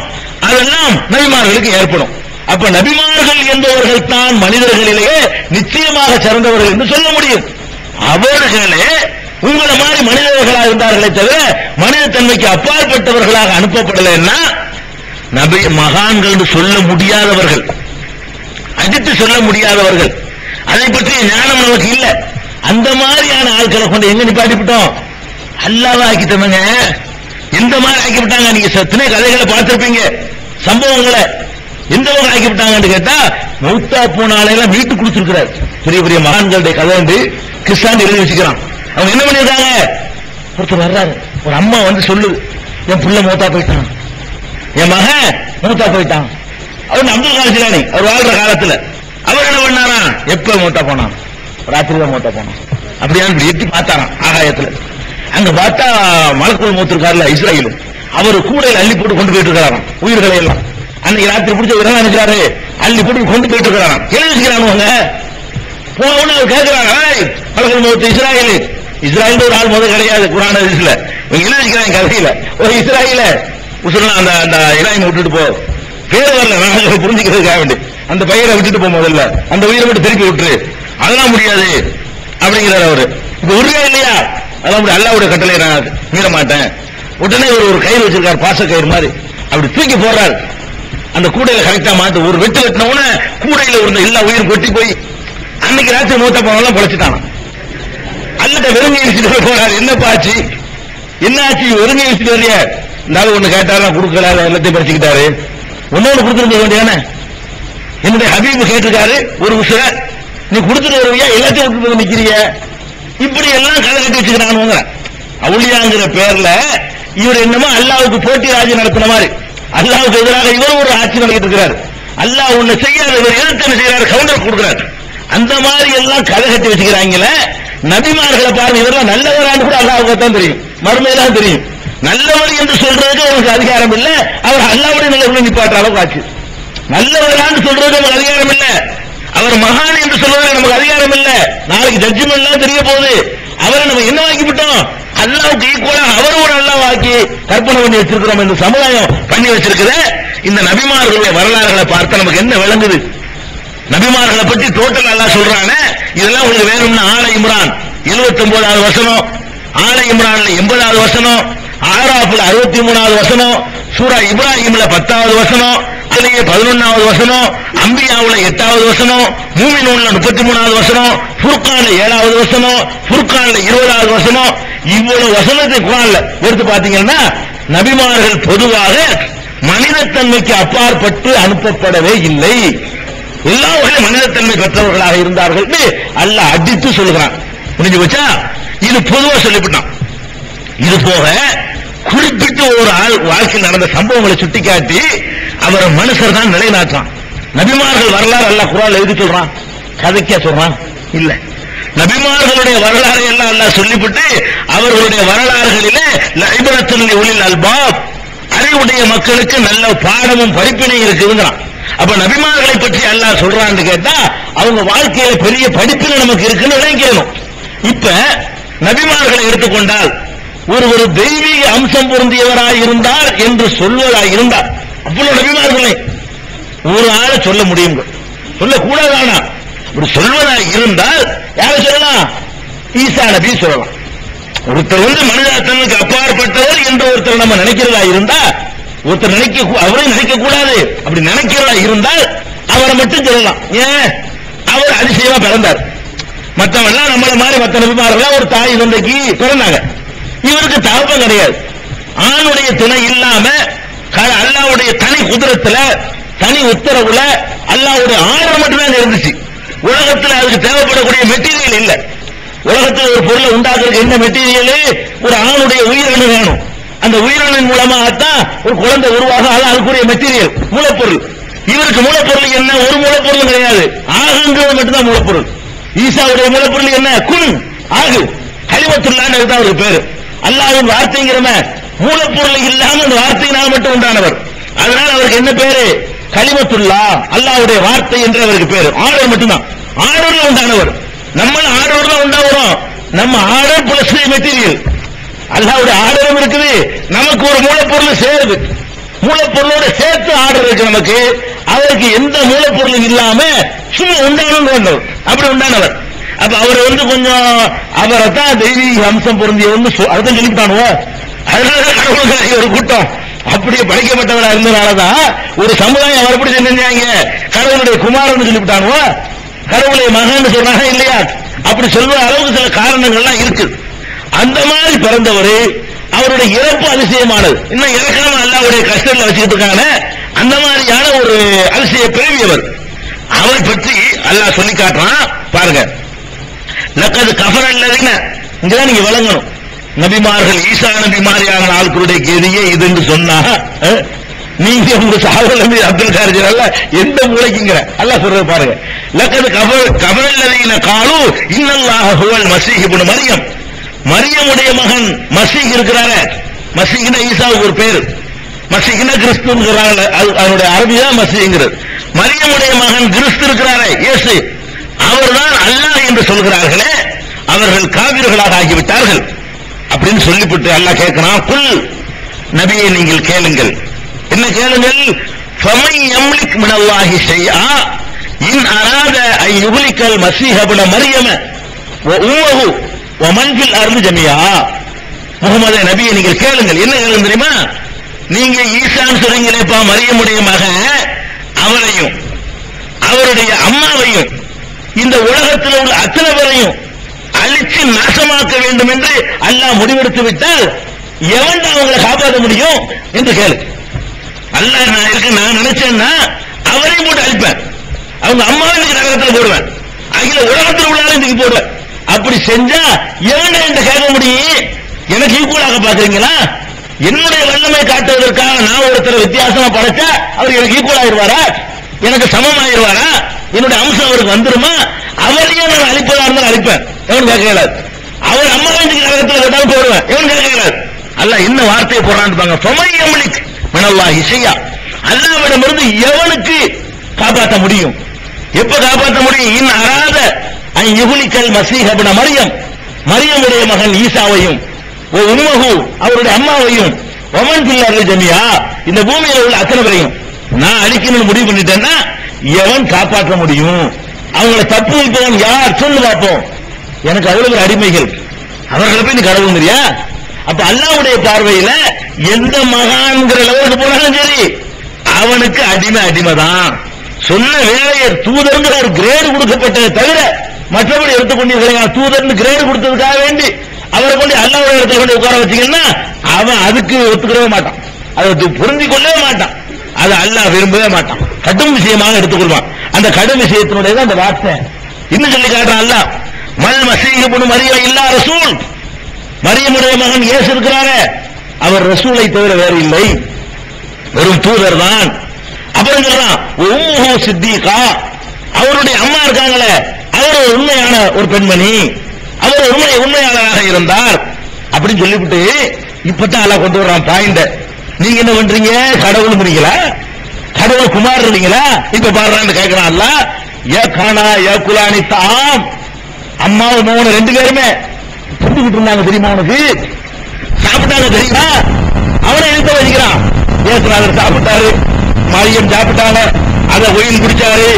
அதெல்லாம் நபிமார்களுக்கு ஏற்படும். அப்ப நபிமார்கள் என்பவர்கள் தான் மனிதர்களிலேயே நிச்சயமாக சிறந்தவர்கள் என்று சொல்ல முடியும். அவர்களே உங்களை மாதிரி மனிதர்களாக இருந்தார்களே தவிர மனித தன்மைக்கு அப்பாற்பட்டவர்களாக அனுப்பப்படலைன்னா நபி மகான்கள் சொல்ல முடியாதவர்கள், அடித்து சொல்ல முடியாதவர்கள், அதை பற்றிய ஞானம் நமக்கு இல்ல. அந்த மாதிரியான ஆட்களை கொண்டு எங்க நிப்பாட்டிவிட்டோம்? அல்லாஹ் ஆக்கிட்டவங்க. எந்த மாதிரி ஆக்கிவிட்டாங்க? நீங்க சத்தின கதைகளை பார்த்திருப்பீங்க, சம்பவங்களை. எந்த அளவுக்கு ஆக்கிவிட்டாங்கன்னு கேட்டா, மௌத்தா போன ஆளையெல்லாம் மீட்டு கொடுத்திருக்கிறார். பெரிய பெரிய மகான்களுடைய கதை வந்து கிறிஸ்டான் எழுதி வச்சுக்கிறான். அவங்க என்ன பண்ணிருக்காங்க? ஒருத்தர் வர்றாரு, ஒரு அம்மா வந்து சொல்லுது, என் புள்ள மௌத்தா போயிட்டான், என் மகன் மௌத்தா போயிட்டான். அவர் அப்துல் காதர் ஜிலானி, அவர் வாழ்ற காலத்துல அவர் என்ன பண்ணாரா? எப்ப மௌத்தா போனான்? ராத்திரி தான் மௌத்தா போனான். அப்படியான்னு எட்டி பார்த்தாராம் ஆகாயத்துல. அங்க பார்த்தா மலக்குள் மௌத் இருக்காருல இஸ்ராயேல், அவர் கூடையில் அள்ளி போட்டு கொண்டு போயிட்டு இருக்காராம் உயிர்களை எல்லாம். அன்னைக்கு ராத்திரி பிடிச்ச உயிரெல்லாம் நினைக்கிறாரு, அள்ளி போட்டு கொண்டு போயிட்டு இருக்கிறாராம். எழுதி வச்சுக்கிறானுவங்க. போன அவர் கேட்கிறாங்க, மலக்குள் மௌத் இஸ்ராயேல். இஸ்ராயல் ஒரு ஆள் முதல் கிடையாது குர்ஆன் ஹதீஸ்ல. எழுதி வச்சுக்கிறாங்க கதையில. ஒரு இஸ்ராயேல உசுரலாம் அந்த அந்த இலாமை விட்டுட்டு போ, பேர் வரல நான் புரிஞ்சுக்கிறதுக்காக வேண்டி அந்த பையனை விட்டுட்டு போ, முதல்ல அந்த உயிரை மட்டும் திருப்பி விட்டுரு, அதெல்லாம் முடியாது அப்படிங்கிறார் அவரு. இப்ப உறுதியா இல்லையா? அதான் அல்லாஹ்வுடைய கட்டளை நான் மீற மாட்டேன். உடனே ஒரு கயிறு வச்சிருக்காரு, பாச கயிறு மாதிரி, அப்படி தூக்கி போடுறாரு. அந்த கூடையில கரெக்டா மாத்து, ஒரு வெட்டு வெட்டின உடனே கூடையில இருந்த எல்லா உயிரும் கொட்டி போய் அன்னைக்கு ராத்திரி மூத்த போனவெல்லாம் பொழைச்சிட்டானா. அல்லட்ட வெறுங்கை வச்சுட்டு போறாரு. என்னப்பா ஆச்சு, என்ன ஆச்சு, வெறுங்கை வச்சுட்டு வரைய? இருந்தாலும் ஒண்ணு கேட்டாரு, கொடுக்கல, எல்லாத்தையும் பறிச்சுக்கிட்டாரு. ஒன்னொன்னு கொடுத்துருக்க வேண்டியதானே? என்னுடைய ஹபீபு கேட்டிருக்காரு, ஒரு விஷயம் நீ கொடுத்துட்டு வருவியா, எல்லாத்தையும் கொடுத்து நிக்கிறிய? இப்படி எல்லாம் கதை கட்டி வச்சுக்கிறாங்க. அவுலியாங்கிற பேர்ல இவர் என்னமோ அல்லாவுக்கு போட்டி ராஜ்யம் நடத்தின மாதிரி, அல்லாவுக்கு எதிராக இவர் ஒரு ஆட்சி நடத்திட்டு இருக்கிறார். அல்லாஹ் ஒண்ணு செய்யாத இவர் எதிர்த்து என்ன செய்யறாரு? கவுண்டர் கொடுக்கிறார். அந்த மாதிரி எல்லாம் கதை கட்டி வச்சுக்கிறாங்கல்ல. நபிமார்களை பாருங்க, இதெல்லாம் நல்லவரான்னு கூட அல்லாஹ்வுக்கு தான் தெரியும், மறுமையெல்லாம் தெரியும். நல்லவர் என்று சொல்றதுக்கு அவருக்கு அதிகாரம் இல்ல, அவர் அல்லாஹ்வுடைய நிலையில நிப்பாட்டுற அளவுக்கு ஆச்சு. நல்லவரான்னு சொல்றதுக்கு நமக்கு அதிகாரம் இல்ல, அவர் மகான் என்று சொல்வதற்கு நமக்கு அதிகாரம் இல்ல. நாளைக்கு ஜட்ஜ்மெண்ட் எல்லாம் தெரிய போகுது. அவரை நம்ம என்ன வாக்கிவிட்டோம்? அல்லாஹ்வுக்கு ஈக்குவலா அவர் ஒரு அல்லாஹ் வாக்கி கற்பனை பண்ணி வச்சிருக்கிறோம் என்று சமுதாயம் பண்ணி வச்சிருக்கிற இந்த நபிமார்களுடைய வரலாறுகளை பார்த்து நமக்கு என்ன விளங்குது? நபிமார்களை பற்றி டோட்டல் அல்லாஹ் சொல்றானே, இதெல்லாம் உங்களுக்கு வேணும்னா ஆல இம்ரான் 79வது வசனம், ஆல இம்ரான்ல 80வது வசனம், ஆராஃப்ல 63வது வசனம், சூரா இப்ராஹிம்ல 10வது வசனம், அதுலயே 11வது வசனம், அம்பியாவுல 8வது வசனம், மூமினூன்ல 33வது வசனம், ஃபுர்கான்ல 7வது வசனம், ஃபுர்கான்ல 20வது வசனம். இவ்வளவு வசனத்தை குர்ஆன்ல எடுத்து பாத்தீங்கன்னா, நபிமார்கள் பொதுவாக மனிதத்தன்மைக்கு அப்பாற்பட்டு அனுப்பப்படவே இல்லை, எல்லா வகையிலும் மனிதத்தன்மை பெற்றவர்களாக இருந்தார்கள் அல்லாஹ் அடித்து சொல்லுகிறான். புரிஞ்சு வச்சா? இது பொதுவா சொல்லிவிட்டான். இது போக குறிப்பிட்டு ஒரு ஆள் வாழ்க்கையில் நடந்த சம்பவங்களை சுட்டிக்காட்டி அவரை மனுஷர் தான் நிலைநாட்டான். நபிமார்கள் வரலாறு அல்லாஹ் குர்ஆன்ல எழுதி சொல்றான், கதைக்கா சொல்றான் இல்ல. நபிமார்களுடைய வரலாறு எல்லாம் அல்லாஹ் சொல்லிவிட்டு அவர்களுடைய வரலாறுகளிலே இப்ரத்துல் உலில் அல்பாப், அறிவுடைய மக்களுக்கு நல்ல பாடமும் படிப்பினையும் இருக்குதுங்கிறான். அப்ப நபிமார்களை பற்றி அல்லாஹ் சொல்றான்னு கேட்டா அவங்க வாழ்க்கையில பெரிய படிப்பினை நமக்கு இருக்குன்னு நினைக்கணும். இப்ப நபிமார்களை எடுத்துக்கொண்டால் ஒரு தெய்வீக அம்சம் பொருந்தியவராய் இருந்தார் என்று சொல்வதாய் இருந்தார், அவ்வளவு நபிமார்களை ஒரு ஆளை சொல்ல முடியும், சொல்லக்கூடாதானா? அப்படி சொல்வதாய் இருந்தால் யாரை சொல்லலாம்? ஈசா நபி சொல்லலாம். ஒருத்தர் வந்து மனிதத்தன்மைக்கு அப்பாற்பட்டவர் என்று ஒருத்தர் நம்ம நினைக்கிறதா இருந்தா, ஒருத்தர் அவரை நினைக்க கூடாது, அப்படி நினைக்கிறதா இருந்தால் அவரை மட்டும் சொல்லலாம். ஏன்? அவர் அதிசயமா பிறந்தார். மற்றவெல்லாம் நம்மள மாதிரி மற்ற நபிமார்கள் ஒரு தாய் தந்தைக்கு பிறந்தாங்க. இவருக்கு தகப்பன் கிடையாது. ஆணுடைய துணை இல்லாம அல்லாஹ்வுடைய தனி குதிரத்துல தனி உத்தரவுல அல்லாஹ்வுடைய ஆர்டர் மட்டுமே இருந்துச்சு. உலகத்துல அதுக்கு தேவைப்படக்கூடிய மெட்டீரியல் இல்ல. உலகத்தில் ஒரு பொருளை உண்டாக்குறதுக்கு என்ன மெட்டீரியல்? ஒரு ஆணுடைய உயிரணு வேணும். அந்த உயிரணின் மூலமாகத்தான் ஒரு குழந்தை உருவாக அதுக்குரிய மெட்டீரியல் மூலப்பொருள். இவருக்கு மூலப்பொருள் என்ன? ஒரு மூலப்பொருள் கிடையாது, ஆகுங்கிறது மட்டும்தான் மூலப்பொருள். ஈசாவுடைய மூலப்பொருள் என்ன? குன், ஆகு, கலிமத்துல்லான்னு தான் அவருக்கு பேரு. அல்லாஹ்வின் வார்த்தைங்கிறம மூலப்பொருள் இல்லாம அந்த வார்த்தையினால் மட்டும் உண்டானவர். அதனால அவருக்கு என்ன பேரு? கலிமத்துல்லா, அல்லாஹ்வுடைய வார்த்தை என்று அவருக்கு பேரு. ஆர்டர் மட்டும்தான், ஆர்டர்ல உண்டானவர். நம்ம ஆர்டர் தான் உண்டாகிறோம். நம்ம ஆர்டர் பிளஸ் மெட்டீரியல். அல்லாஹ்வுடைய ஆர்டரும் இருக்குது, நமக்கு ஒரு மூலப்பொருள் சேருது, மூலப்பொருளோட சேர்த்து ஆர்டர் இருக்கு நமக்கு. அவருக்கு எந்த மூலப்பொருளும் இல்லாம சும்மா உண்டானவர், அப்படி உண்டானவர். அப்ப அவர் கொஞ்சம் அவரைத்தான் தெய்வீக அம்சம் பொருந்திய அதான் சொல்லிவிட்டானுவோ. அதனால கடவுளுக்கு ஒரு கூட்டம் அப்படியே படைக்கப்பட்டவரா இருந்தனாலதான் ஒரு சமுதாயம் அவர் எப்படி செஞ்சாங்க, கடவுளுடைய குமாரன் சொல்லிவிட்டானுவோ, கடவுளுடைய மகன் சொல்றாங்க இல்லையா? அப்படி சொல்ற அளவுக்கு சில காரணங்கள்லாம் இருக்கு. அந்த மாதிரி பிறந்தவர் அவருடைய இறப்பு அதிசயமானது. இன்னும் இறக்காம அல்லாஹ்வுடைய கஷ்டத்துல வச்சுக்கிட்டு இருக்காங்க. அந்த மாதிரியான ஒரு அதிசய பிறவியவர். அவர் பற்றி அல்லாஹ் சொல்லி காட்டுறான் பாருங்க. லக்கது கஃபரல்லதீன, இங்கதான் நீங்க விளங்கணும். நபிமார்கள் ஈசா நபி மாதிரியான ஆட்களுடைய கேதியே இது என்று சொன்னா நீங்க உங்க சாவல் நபி அப்துல் காரிஜர் எந்த மூளைக்குங்கிற அல்லாஹ் சொல்றது பாருங்க. லக்கது கஃபரல்லதீன காலு இன்னல்லாஹ ஹுவல் மஸீஹ் இப்னு மரியம், மரியமுடைய மகன் மசீஹ் இருக்கிறாரு. மசீஹ்னா ஈசாவுக்கு ஒரு பேரு, மசீஹ்னா கிறிஸ்துங்கிறாங்க, அதனுடைய அரபிதான் மசீஹ்ங்கிறது. மரியமுடைய மகன் கிறிஸ்து இருக்கிறாரே இயேசு, அவர்தான் அல்லாஹ் என்று சொல்கிறார்களே, அவர்கள் காபிர்களாக ஆகிவிட்டார்கள் அப்படின்னு சொல்லிவிட்டு அல்லாஹ் கேட்கிறான், குல் நபியை நீங்கள் கேளுங்கள். என்ன கேளுங்கள்? ஃபமை யம்லிக் மினல்லாஹி ஷைஆ இன் அராத அன் யுஹ்லிகல் மஸீஹ் இப்னு மரியம வ உம்மஹு வ மன் ஃபில் அர்தி ஜமீஆ. முஹம்மதே நபியை நீங்கள் கேளுங்கள். என்ன கேளுங்க தெரியுமா? நீங்க ஈசான்னு சொல்றீங்களேப்பா, மரியமுடைய மகன், அவரையும் அவருடைய அம்மாவையும் இந்த உலகத்தில் உள்ள அத்தனை பேரையும் அழிச்சு நாசமாக்க வேண்டும் என்று அல்லாஹ் முடிவெடுத்து விட்டால் எவன் அவங்களை காப்பாற்ற முடியும் என்று கேளு. அல்லாஹ் நான் நினைச்சேன்னா அவரையும் போட்டு அழிப்பேன், அவங்க அம்மாவை நரகத்தில் போடுவேன், அகில உலகத்தில் உள்ளாலும் இதுக்கு போடுவேன். அப்படி செஞ்சா எவன் என்று கேட்க முடியும்? எனக்கு ஈக்குவலாக பாக்குறீங்களா? என்னுடைய வல்லமை காட்டுவதற்காக நான் ஒருத்தர் வித்தியாசமா படைச்சா அவர் எனக்கு ஈக்குவல் ஆயிடுவாரா? எனக்கு சமமாயிருவாரா? என்னுடைய அம்சம் அவருக்கு வந்துருமா? அவரையும் நான் அழிப்பதா இருந்தாலும் அழிப்பேன், எவன் கேட்க இயலாது. அவர் அம்மா நரகத்தில் கேட்டாலும் போடுவேன், எவன் கேட்க இயலாது. அல்லாஹ் என்ன வார்த்தையை போடுறான்னு ஃபமை யம்லிக் மினல்லாஹி ஷைஆ, அல்லாஹ்விடமிருந்து எவனுக்கு காப்பாற்ற முடியும்? எப்ப காப்பாற்ற முடியும்? இன் அராத அன் யுஹ்லிகல் மஸீஹ் இப்னு மரியம், மரியமுடைய மகன் ஈசாவையும் ஓ உம்மஹு அவருடைய அம்மாவையும் வமன் ஃபில் அர்தி ஜமீஆ இந்த பூமியில் உள்ள அத்தனை பேரையும் நான் அழிக்கணும்னு முடிவு பண்ணிட்டேன்னா எவன் காப்பாற்ற முடியும்? அவங்களை தப்பு வைப்பவன் யார் சொல்லு பார்ப்போம். எனக்கு அவ்வளவு ஒரு அடிமைகள், அவர்களை போய் நீ கடவுளுங்கிறியா? அப்ப அல்லாஹ்வுடைய பார்வையில எந்த மகான்கிற லெவலுக்கு போனாலும் சரி அவனுக்கு அடிமைதான். சொன்ன வேலையை தூதர்ங்கிற ஒரு கிரேடு கொடுக்கப்பட்டதை தவிர மற்றபடி எடுத்துக்கொண்டீர்களா? தூதர்னு கிரேடு கொடுத்ததுக்காக வேண்டி அவரை கொண்டு அல்லாஹ்வுடைய இடத்துல கொண்டு உட்கார வச்சீங்கன்னா அவன் அதுக்கு ஒத்துக்கவே மாட்டான், அதை புரிந்து கொள்ளவே மாட்டான், அது அல்லாஹ் விரும்பவே மாட்டான், கடும் விஷயமாக எடுத்துக்கொள்வான். அந்த கடும் விஷயத்தினுடைய அந்த வார்த்தை இன்னும் சொல்லி காட்டுறான் அல்லாஹ். மல் மஸீஹ் இப்னு மரியம் இல்லா ரசூல், மரியமுடைய மகன் இயேசு இருக்கிறாரே அவர் ரசூலை தவிர வேறு இல்லை, வெறும் தூதர் தான். அப்புறம் சொல்றான் உம்முஹு சித்தீகா, அவருடைய அம்மா இருக்காங்களே அவர் ஒரு உண்மையான ஒரு பெண்மணி, அவர் உண்மையாளராக இருந்தார் அப்படின்னு சொல்லிவிட்டு இப்பதான் அல்லாஹ் கொண்டு வர்றான் பாயிண்ட. நீங்க என்ன பண்றீங்க? கடவுளுங்கிறீங்களா? கடவுள் குமார் இருந்தீங்களா? இப்ப பாடுறான்னு கேட்கிறான் அல்லாஹ். ஏ கானா ஏ குலானி தாம், அம்மாவும் மகனும் ரெண்டு பேருமே தின்னுகிட்டு இருந்தாங்க தெரியுமா? உனக்கு சாப்பிட்டாங்க தெரியுமா? அவனை எழுத்த வச்சுக்கிறான். ஏசுநாதர் சாப்பிட்டாரு, மரியம் சாப்பிட்டாங்க, அதை ஒயில் குடிச்சாரு,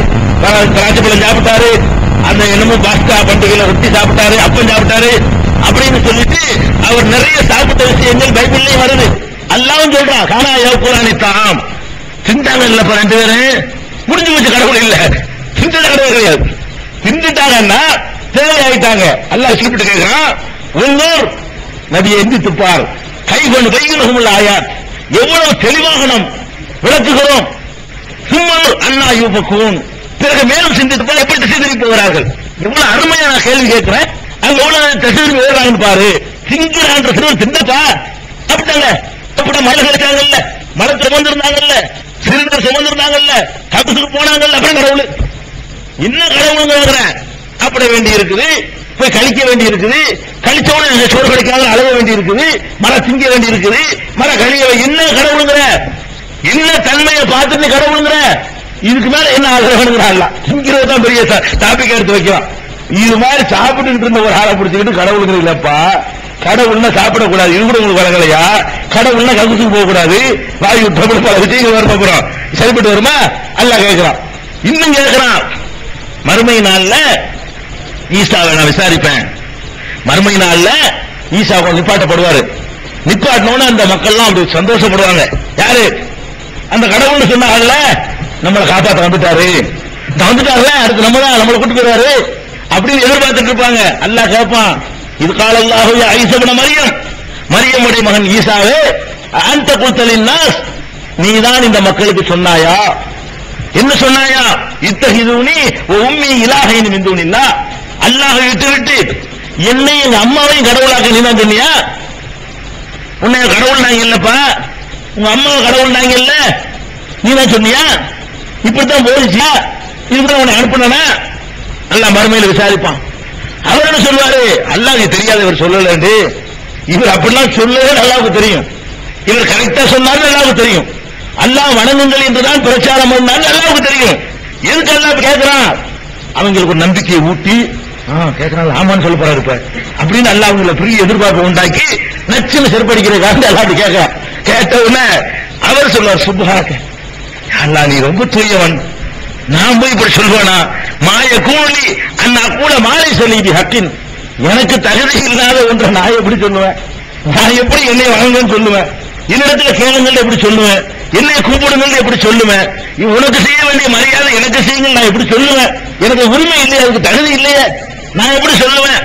திராட்சைப்பழம் சாப்பிட்டாரு, அந்த என்னமோ பாஸ்தா பண்டிகையில ரொட்டி சாப்பிட்டாரு, அப்பம் சாப்பிட்டாரு அப்படின்னு சொல்லிட்டு அவர் நிறைய சாப்பிட்ட விஷயங்கள் பைபிள்லயும் வருது. அல்லாஹ்வும் சொல்றான் கானா யா குரானி தாம், திண்டாங்க இல்லப்பா ரெண்டு பேரும், முடிஞ்சு போச்சு, கடவுள் இல்ல, திண்டட கடவுள் கிடையாது. திண்டுட்டாங்கன்னா தேவையாயிட்டாங்க. அல்லாஹ் சொல்லிட்டு கேட்கிறான் உள்ளூர் நபியை எந்தித்துப்பார் கை கொண்டு பையனும் ஆயார், எவ்வளவு தெளிவாக நாம் விளக்குகிறோம். சும்மர் அண்ணா யூபக்கூன், பிறகு மேலும் சிந்தித்து எப்படி திசை திருப்பி போகிறார்கள். எவ்வளவு அருமையா நான் கேள்வி கேட்கிறேன், அங்க எவ்வளவு திசை திருப்பி போகிறாங்கன்னு பாரு. திங்கிறான்ற சிறுவர் தின்னப்பா சாப்பிட்டாங்க, அப்படி மழை கிடைச்சாங்கல்ல, மழை சுமந்திருந்தாங்கல்ல, சிறுநீர் சுமந்திருந்தாங்கல்ல, கபசுக்கு போனாங்கல்ல, அப்புறம் கடவுள் இன்னும் கடவுளுங்க சாப்பிட வேண்டி இருக்குது, போய் கழிக்க வேண்டி இருக்குது, கழிச்சோட சோறு கிடைக்காத அழக வேண்டி இருக்குது, மழை திங்க வேண்டி இருக்குது, மழை கழிய என்ன கடவுளுங்கிற என்ன தன்மையை பார்த்துட்டு கடவுளுங்கிற இதுக்கு மேல என்ன ஆகிறவனுங்கிறான். திங்கிறது தான் பெரிய டாபிக் எடுத்து வைக்கலாம். இது மாதிரி சாப்பிட்டு இருந்த ஒரு ஆளை பிடிச்சிக்கிட்டு கடவுளுங்கிற இல்லப்பா, கடவுள்னா சாப்பிடக்கூடாது, இது கூட உங்களுக்கு வழங்கலையா? கடவுள்னா ககுசுக்கு போக கூடாது, வாயு விட்டு பல விஷயங்கள் வர போறோம், சரிப்பட்டு வருமா? அல்லாஹ் கேட்கிறான். இன்னும் கேட்கிறான் மறுமை நாள்ல ஈசாவை நான் விசாரிப்பேன். மறுமை நாள்ல ஈசா நிப்பாட்டப்படுவாரு. நிப்பாட்டினோன்னு அந்த மக்கள்லாம் அப்படி சந்தோஷப்படுவாங்க. யாரு? அந்த கடவுள்னு சொன்னாங்கல்ல, நம்மளை காப்பாற்ற வந்துட்டாரு, வந்துட்டாருல, அடுத்து நம்ம தான் நம்மளை கூட்டு போயிருவாரு அப்படின்னு எதிர்பார்த்துட்டு இருப்பாங்க. அல்லாஹ் கேட்பான், இது கால அல்லாஹு யா ஈசா இப்னு மரியம், மரியமுடைய மகன் ஈசாவே, அன்த குல்தலின் நாஸ், நீதான் இந்த மக்களுக்கு சொன்னாயா? என்ன சொன்னாயா? இத்தஹிதுனி வ உம்மி இலாஹைன் மின் துனில்லாஹ், அல்லாஹ்வை விட்டு என்னை எங்க அம்மாவையும் கடவுளாக்க நீ தான் சொன்னியா? உன்னை கடவுள் நாங்க இல்லப்பா, உங்க அம்மாவை கடவுள் நாங்க இல்ல, நீ தான் சொன்னியா? இப்படித்தான் போயிடுச்சா? இதுதான் உன்னை அனுப்பினா? அல்லாஹ் மறுமையில விசாரிப்பான். அவர் என்ன சொல்வாரு? அல்லாஹ்க்கு தெரியாத இவர் சொல்லல, இவர் அப்படிலாம் சொல்லவே அல்லாஹ்வுக்கு தெரியும். இவர் கரெக்டா சொன்னாலும் அல்லாஹ்வுக்கு தெரியும். அல்லாஹ் வணங்குங்கள் என்றுதான் பிரச்சாரம் பண்ணாலும் அல்லாஹ்வுக்கு தெரியும். எதுக்கு அல்லாஹ் கேட்கிறான்? அவங்களுக்கு ஒரு நம்பிக்கையை ஊட்டி கேட்கறாங்க, ஆமான்னு சொல்ல போறாரு இப்ப அப்படின்னு அல்லாஹ் அவங்களை பெரிய எதிர்பார்ப்பு உண்டாக்கி நச்சுன்னு செருப்படிக்கிறதுக்காக அல்லாஹ் கேட்ட உடனே அவர் சொல்வார், சுப்ஹானக அல்லாஹ் நீ ரொம்ப தூயவன், நான் போய் இப்படி சொல்லுவேனா? மாய கூலி அண்ணா கூட மாலை சொல்லி ஹக்கின், எனக்கு தகுதி இல்லாத ஒன்றை நான் எப்படி சொல்லுவேன்? நான் எப்படி என்னை வணங்குன்னு சொல்லுவேன்? என்னிடத்துல கேளுங்கள் எப்படி சொல்லுவேன்? என்னை கூப்பிடுங்கள் எப்படி சொல்லுவேன்? உனக்கு செய்ய வேண்டிய மரியாதை எனக்கு செய்யுங்கள் நான் எப்படி சொல்லுவேன்? எனக்கு உரிமை இல்லையா, அதுக்கு தகுதி இல்லையே, நான் எப்படி சொல்லுவேன்?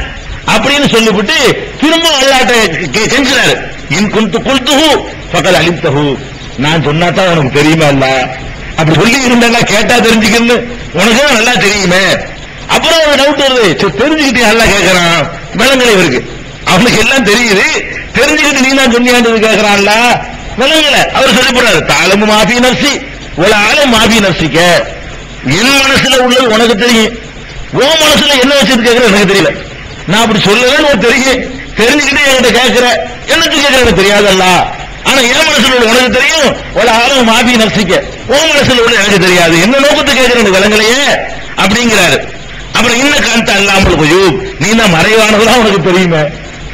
அப்படின்னு சொல்லிவிட்டு திரும்ப அல்லாஹ்ட்ட கெஞ்சினாரு, இன் குன்து குல்துஹு ஃபகல் அலிம்தஹு, நான் சொன்னாதான் உனக்கு தெரியுமா? இல்ல அப்படி சொல்லி இருந்தா கேட்டா தெரிஞ்சுக்கணும், உனக்கு நல்லா தெரியுமே. அப்புறம் ஒரு டவுட் வருது, தெரிஞ்சுக்கிட்டு அல்லாஹ் கேட்கறான், விலங்கலை இவருக்கு அவனுக்கு எல்லாம் தெரியுது, தெரிஞ்சுக்கிட்டு நீ தான் சொன்னியாண்டு கேட்கறான்ல, விலங்கல அவர் சொல்லி போறாரு, தாளமு மாஃபி நஃப்ஸி ஒரு ஆளும் மாஃபி நஃப்ஸிக்க, என் மனசுல உள்ளது உனக்கு தெரியும், உன் மனசுல என்ன வச்சிருக்கு கேட்கற எனக்கு தெரியல, நான் அப்படி சொல்லலன்னு ஒரு தெரியும், தெரிஞ்சுக்கிட்டு என்கிட்ட கேட்கிற, எனக்கு கேட்கற எனக்கு தெரியாதல்ல, ஆனா என் மனசுல உள்ள உனக்கு தெரியும், ஒரு ஆளும் மாஃபி நஃப்ஸிக்க, உன் மனசுல உள்ள எனக்கு தெரியாது, என்ன நோக்கத்துக்கு கேட்கிற எனக்கு விலங்கலையே அப்படிங்கிறாரு. அப்புறம் இன்ன காந்த அல்லாமல் நீ தான் மறைவானதுதான் உனக்கு தெரியுமே,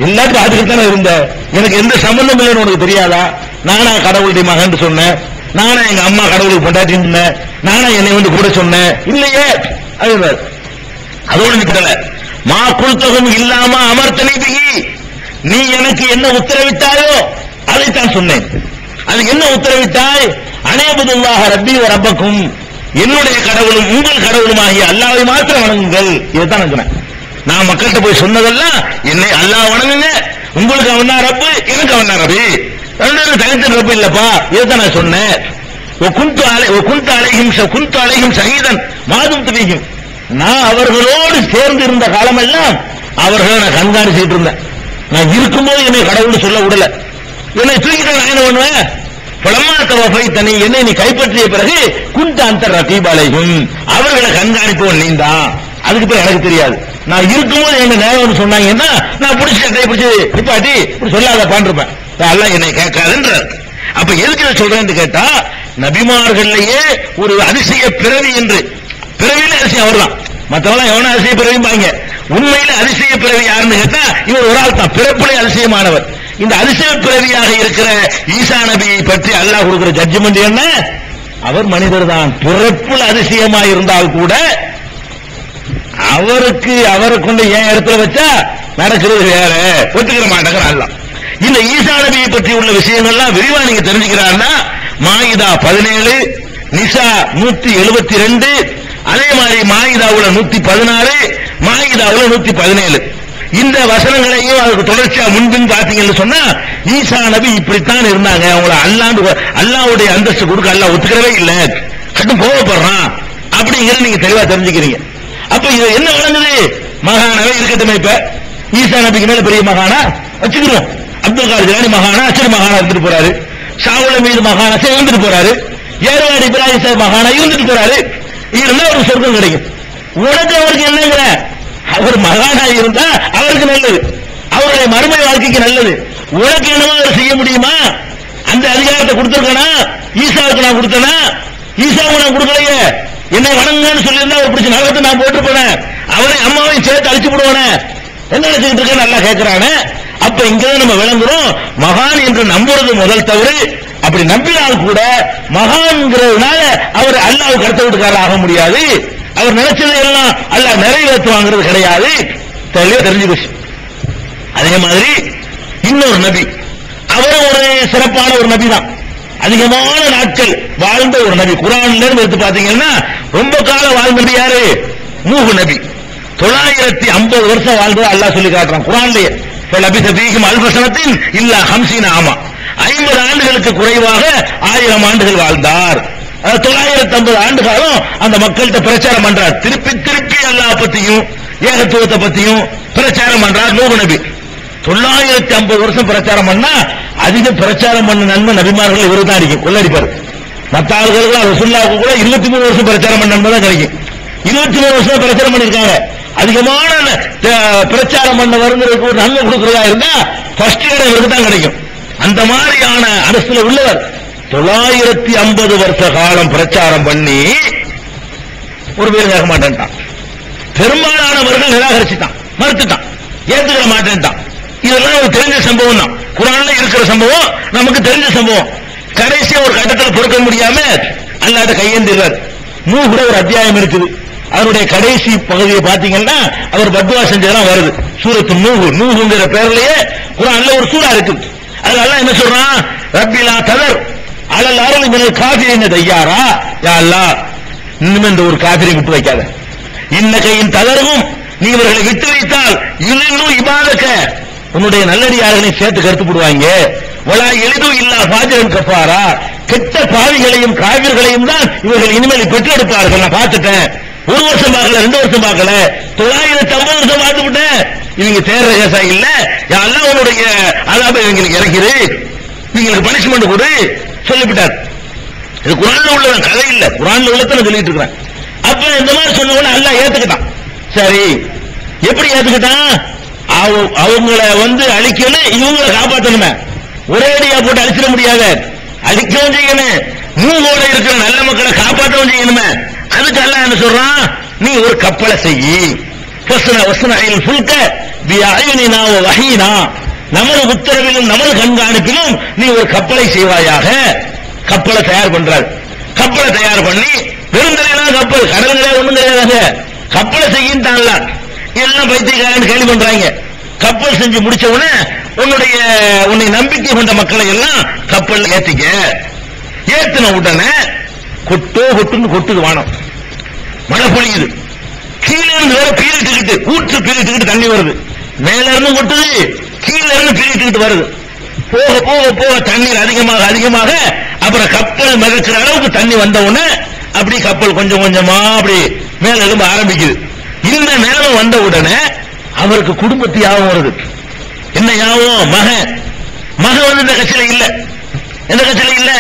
எல்லாத்தையும் அதுக்குத்தானே இருந்த, எனக்கு எந்த சம்பந்தம் இல்லைன்னு உனக்கு தெரியாதா? நானா கடவுளுடைய மகன் சொன்னேன், நானா எங்க அம்மா கடவுளுக்கு பொண்டாட்டி இருந்தேன், நானா என்னை வந்து கூட சொன்னேன் இல்லையே. அதோடு நிக்கல, மா குல்தகும் இல்லாம அமர்த்தனை பிகி, நீ எனக்கு என்ன உத்தரவிட்டாயோ அதைத்தான் சொன்னேன். அதுக்கு என்ன உத்தரவிட்டாய்? அனேபுதுல்லாஹ ரப்பி வ ரப்பக்கும், என்னுடைய கடவுளும் உங்கள் கடவுளுமாகிய அல்லாஹ்வை மாத்திரம் வணங்குங்கள். இதைத்தான் நான் சொன்னேன். நான் மக்கள்கிட்ட போய் சொன்னதெல்லாம் என்னை அல்லாஹ் வணங்குங்க, உங்களுக்கு அவன் தான் ரப்பு, எனக்கு அவன் தான் ரப்பி, ரெண்டு தனித்த ரப்பு இல்லப்பா, இதைத்தான் நான் சொன்னேன். குந்து அலையும் சகிதன் மாதும் துணிக்கும், நான் அவர்களோடு சேர்ந்து இருந்த காலமெல்லாம் அவர்களை நான் கண்காணிச்சுட்டு இருந்தேன். நான் இருக்கும்போது என்னை கடவுள் சொல்ல விடல, என்னை தூக்கிட்டு நான் என்ன பண்ணுவேன்? பலமா தவஃபை தனி, என்னை நீ கைப்பற்றிய பிறகு குந்த அந்த ரகீபாலையும், அவர்களை கண்காணிப்பவன் நீ தான். அதுக்கு பிறகு எனக்கு தெரியாது, நான் இருக்கும்போது என்ன நேரம் சொன்னாங்கன்னா நான் பிடிச்சி கைப்பிடிச்சு நிப்பாட்டி இப்படி சொல்லாத பாண்டிருப்பேன், அல்லாஹ் என்னை கேட்காதுன்ற. அப்ப எதுக்கு நான் சொல்றேன்னு கேட்டா, நபிமார்கள்லயே ஒரு அதிசய பிறவி என்று, பிறவியில அதிசயம் அவர்தான், மற்றவெல்லாம் எவன அதிசய பிறவிம்பாங்க, உண்மையில அதிசய பிறவி யாருன்னு கேட்டா இவர் ஒரு ஆள் தான், பிறப்பிலே அதிசயமானவர். இந்த அதிசய பிறவியாக இருக்கிற ஈசா நபியை பற்றி அல்லாஹ் கொடுக்கிற ஜட்ஜ்மெண்ட் என்ன? அவர் மனிதர் தான், பிறப்பில் அதிசயமாக இருந்தால் கூட அவரை கொண்டு ஏன் இடத்துல வச்சா நடக்கிறது வேற, ஒத்துக்கிற மாட்டாங்க அல்லாஹ். இந்த ஈசா நபியை பற்றி உள்ள விஷயங்கள்லாம் விரிவா நீங்க தெரிஞ்சுக்கிறாருன்னா மாயிதா 17, நிசா 172, அதே மாதிரி மாயிதாவுல 116, மாயிதாவுல 117, இந்த வசனங்களையும் அதுக்கு தொடர்ச்சியா முன்பின் பார்த்தீங்கன்னு சொன்னா ஈசா நபி இப்படித்தான் இருந்தாங்க, அவங்கள அல்லாஹ்வுடைய அந்தஸ்து கொடுக்க அல்லாஹ் ஒத்துக்கிறவே இல்லை, கட்டும் கோவப்படுறான் அப்படிங்கிறத நீங்க தெளிவா தெரிஞ்சுக்கிறீங்க. அப்ப இது என்ன வழங்குது? மகானாவே இருக்கட்டும், இப்ப ஈசா நபிக்கு மேல பெரிய மகானா வச்சுக்கிறோம், அப்துல் காதர் ஜிலானி மகானா அச்சரி மகானா இருந்துட்டு போறாரு, ஷாவுல மீது மகானா இருந்துட்டு போறாரு, ஏர்வாடி இப்ராஹிம் சாஹிப் மகானா இருந்துட்டு போறாரு, இருந்தா ஒரு சொர்க்கம் கிடைக்கும். உனக்கு அவருக்கு என்னங்கிற, அவர் மகானா இருந்தா அவருக்கு நல்லது, அவருடைய மறுமை வாழ்க்கைக்கு நல்லது. உனக்கு என்னவோ அவர் செய்ய முடியுமா? அந்த அதிகாரத்தை கொடுத்திருக்கனா? ஈசாவுக்கு நான் கொடுத்தனா? ஈசாவுக்கு நான் கொடுக்கலையே, என்னை வணங்குன்னு சொல்லியிருந்தா அவர் பிடிச்ச நரகத்தை நான் போட்டுருப்பேன், அவரை அம்மாவையும் சேர்த்து அழிச்சு விடுவானே, என்ன நினைச்சுட்டு இருக்க நல்லா கேட்கிறானே. அப்ப இங்கதான் நம்ம விளங்குறோம், மகான் என்று நம்புறது முதல் தவறு. அப்படி நம்பினால் கூட மகான்கிறதுனால அவர் அல்லாஹ்வுக்கு அடுத்த வீட்டுக்காரர் ஆக முடியாது, அவர் நினைச்சதை எல்லாம் அல்லாஹ் நிறைவேற்றுவாங்கிறது கிடையாது. தெரிஞ்சு போச்சு. அதே மாதிரி இன்னொரு நபி, அவரும் ஒரு சிறப்பான ஒரு நபி தான். அதிகமான நாட்கள் வாழ்ந்த ஒரு நபி. குர்ஆன்ல இருந்து எடுத்து பாத்தீங்கன்னா ரொம்ப காலம் வாழ்ந்தது யாரு? நூஹ் நபி. 950 வருஷம் வாழ்ந்தது அல்லாஹ் சொல்லி காட்டுறான் குர்ஆன்லயே. ஃபலபிஸ ஃபீஹிம் அல்ஃப ஸனத்தின் இல்லா 50 ஆமா. 50 ஆண்டுகளுக்கு குறைவாக 1000 ஆண்டுகள் வாழ்ந்தார். 950 ஆண்டு காலம் அந்த மக்கள்கிட்ட பிரச்சாரம் பண்றார். திருப்பி திருப்பி அல்லாஹ் பத்தியும் ஏகத்துவத்தை பத்தியும் பிரச்சாரம் பண்றார் நூஹ் நபி. 950 வருஷம் பிரச்சாரம் பண்ணா அதிக பிரச்சாரம் பண்ண நன்மை நபிமார்கள் இவரு தான் அடிக்கும், கொள்ளடிப்பார். மற்ற ஆளுகளுக்கு ரசூலுல்லாஹ்வுக்கு கூட 23 வருஷம் பிரச்சாரம் பண்ண நன்மை தான் கிடைக்கும். 23 வருஷம் பிரச்சாரம் பண்ணிருக்காங்க. அதிகமான பிரச்சாரம் பண்ண வருங்கிறதுக்கு ஒரு நன்மை கொடுக்கிறதா இருந்தா ஃபர்ஸ்ட் இடம் இவருக்கு தான் கிடைக்கும். அந்த மாதிரியான அரசுல உள்ளவர் 950 வருஷ காலம் பிரச்சாரம் பண்ணி ஒரு பேர் கேட்க மாட்டேன்ட்டான். பெரும்பாலானவர்கள் நிராகரிச்சுட்டான், மறுத்துட்டான், ஏத்துக்கிற மாட்டேன்ட்டான். இதெல்லாம் ஒரு தெரிஞ்ச சம்பவம் தான், குர்ஆன்ல இருக்கிற சம்பவம், நமக்கு தெரிஞ்ச சம்பவம். கடைசியா ஒரு கட்டத்தில் பொறுக்க முடியாம அல்லாஹ்ட்ட கையேந்திடுறார். நூஹ் ஒரு அத்தியாயம் இருக்குது, அவருடைய கடைசி பகுதியை பாத்தீங்கன்னா அவர் பத்வா செஞ்சதெல்லாம் வருது. சூரத்து நூஹ், நூஹ்ங்கிற பேர்லயே குர்ஆன்ல ஒரு சூரா இருக்கு. அதுல அல்லாஹ் என்ன சொல்றான்? ரப்பிலா ததர் அலல் அர்லி மினல் காஃபிரின தய்யாரா. யா அல்லாஹ், இன்னும் இந்த ஒரு காஃபிரை விட்டு வைக்காத. இன்னகையின் ததர்வும், நீ இவர்களை விட்டு வைத்தால் இன்னும் இபாதக்க, உன்னுடைய நல்லடியார்களை சேர்த்து கருத்து போடுவாங்க. வலா எளிதும் இல்லா ஃபாஜிரன் கஃபாரா, கெட்ட பாவிகளையும் காவிர்களையும் தான் இவர்கள் இனிமேல் பெற்றெடுப்பார்கள். நான் பார்த்துட்டேன். 1 வருஷம் பார்க்கல, 2 வருஷம் பார்க்கல, 950 வருஷம் பார்த்து விட்டேன். இவங்க தேர்ற கேசா இல்ல. யாரெல்லாம் உன்னுடைய அதாப இவங்களுக்கு இறக்கிது, இவங்களுக்கு பனிஷ்மெண்ட் கொடு சொல்லிவிட்டார். இது குர்ஆன்ல உள்ள கதை இல்ல, குர்ஆன்ல உள்ளத சொல்லிட்டு இருக்கிறேன். அப்ப இந்த மாதிரி சொன்ன உடனே அல்லாஹ் ஏத்துக்கிட்டான். சரி, எப்படி ஏத்துக்கிட்டான்? அவங்கள அழிக்கணும், இவங்களை காப்பாற்றணுமே. ஒரேடியா போட்டு அழிச்சிட முடியாது, அழிக்கவும் செய்யணும், நூவோட இருக்கிற நல்ல மக்களை காப்பாற்றவும் செய்யணுமே. அதுக்கு அல்லாஹ் என்ன சொல்றான்? நீ ஒரு கப்பலை செய்யி, நமது உத்தரவிலும் நமது கண்காணிப்பிலும் நீ ஒரு கப்பலை செய்வாயாக. கப்பலை தயார் பண்றாரு. கப்பலை தயார் பண்ணி, பெருந்தலைதான் கப்பல், கடல் கிடையாது, ஒண்ணும் கிடையாது, கப்பலை செய்யின்றான்ல. எல்லாம் பைத்தியக்காரன் கேள்வி பண்றாங்க. கப்பல் செஞ்சு முடிச்ச உடனே உன்னை நம்பிக்கை கொண்ட மக்களை எல்லாம் கப்பல் ஏத்திக்க. ஏத்தின உடனே கொட்டுன்னு கொட்டுது வானம், மழை பொழியுது. கீழே இருந்து வேற பீரிட்டுக்கிட்டு, ஊற்று பீரிட்டுக்கிட்டு தண்ணி வருது. மேல இருந்து கொட்டுது, கீழே இருந்து பீரிட்டுக்கிட்டு வருது. போக போக போக தண்ணீர் அதிகமாக அதிகமாக அப்புறம் கப்பல் மிதக்கிற அளவுக்கு தண்ணி வந்த உடனே அப்படி கப்பல் கொஞ்சம் கொஞ்சமா அப்படி மேல எழும்ப ஆரம்பிக்குது. இந்த நேரம் வந்த உடனே அவருக்கு குடும்பத்து யாபம் வருது. என்ன யாபம்? மகன் இந்த கட்சியில இல்ல. எந்த கட்சியில இல்ல?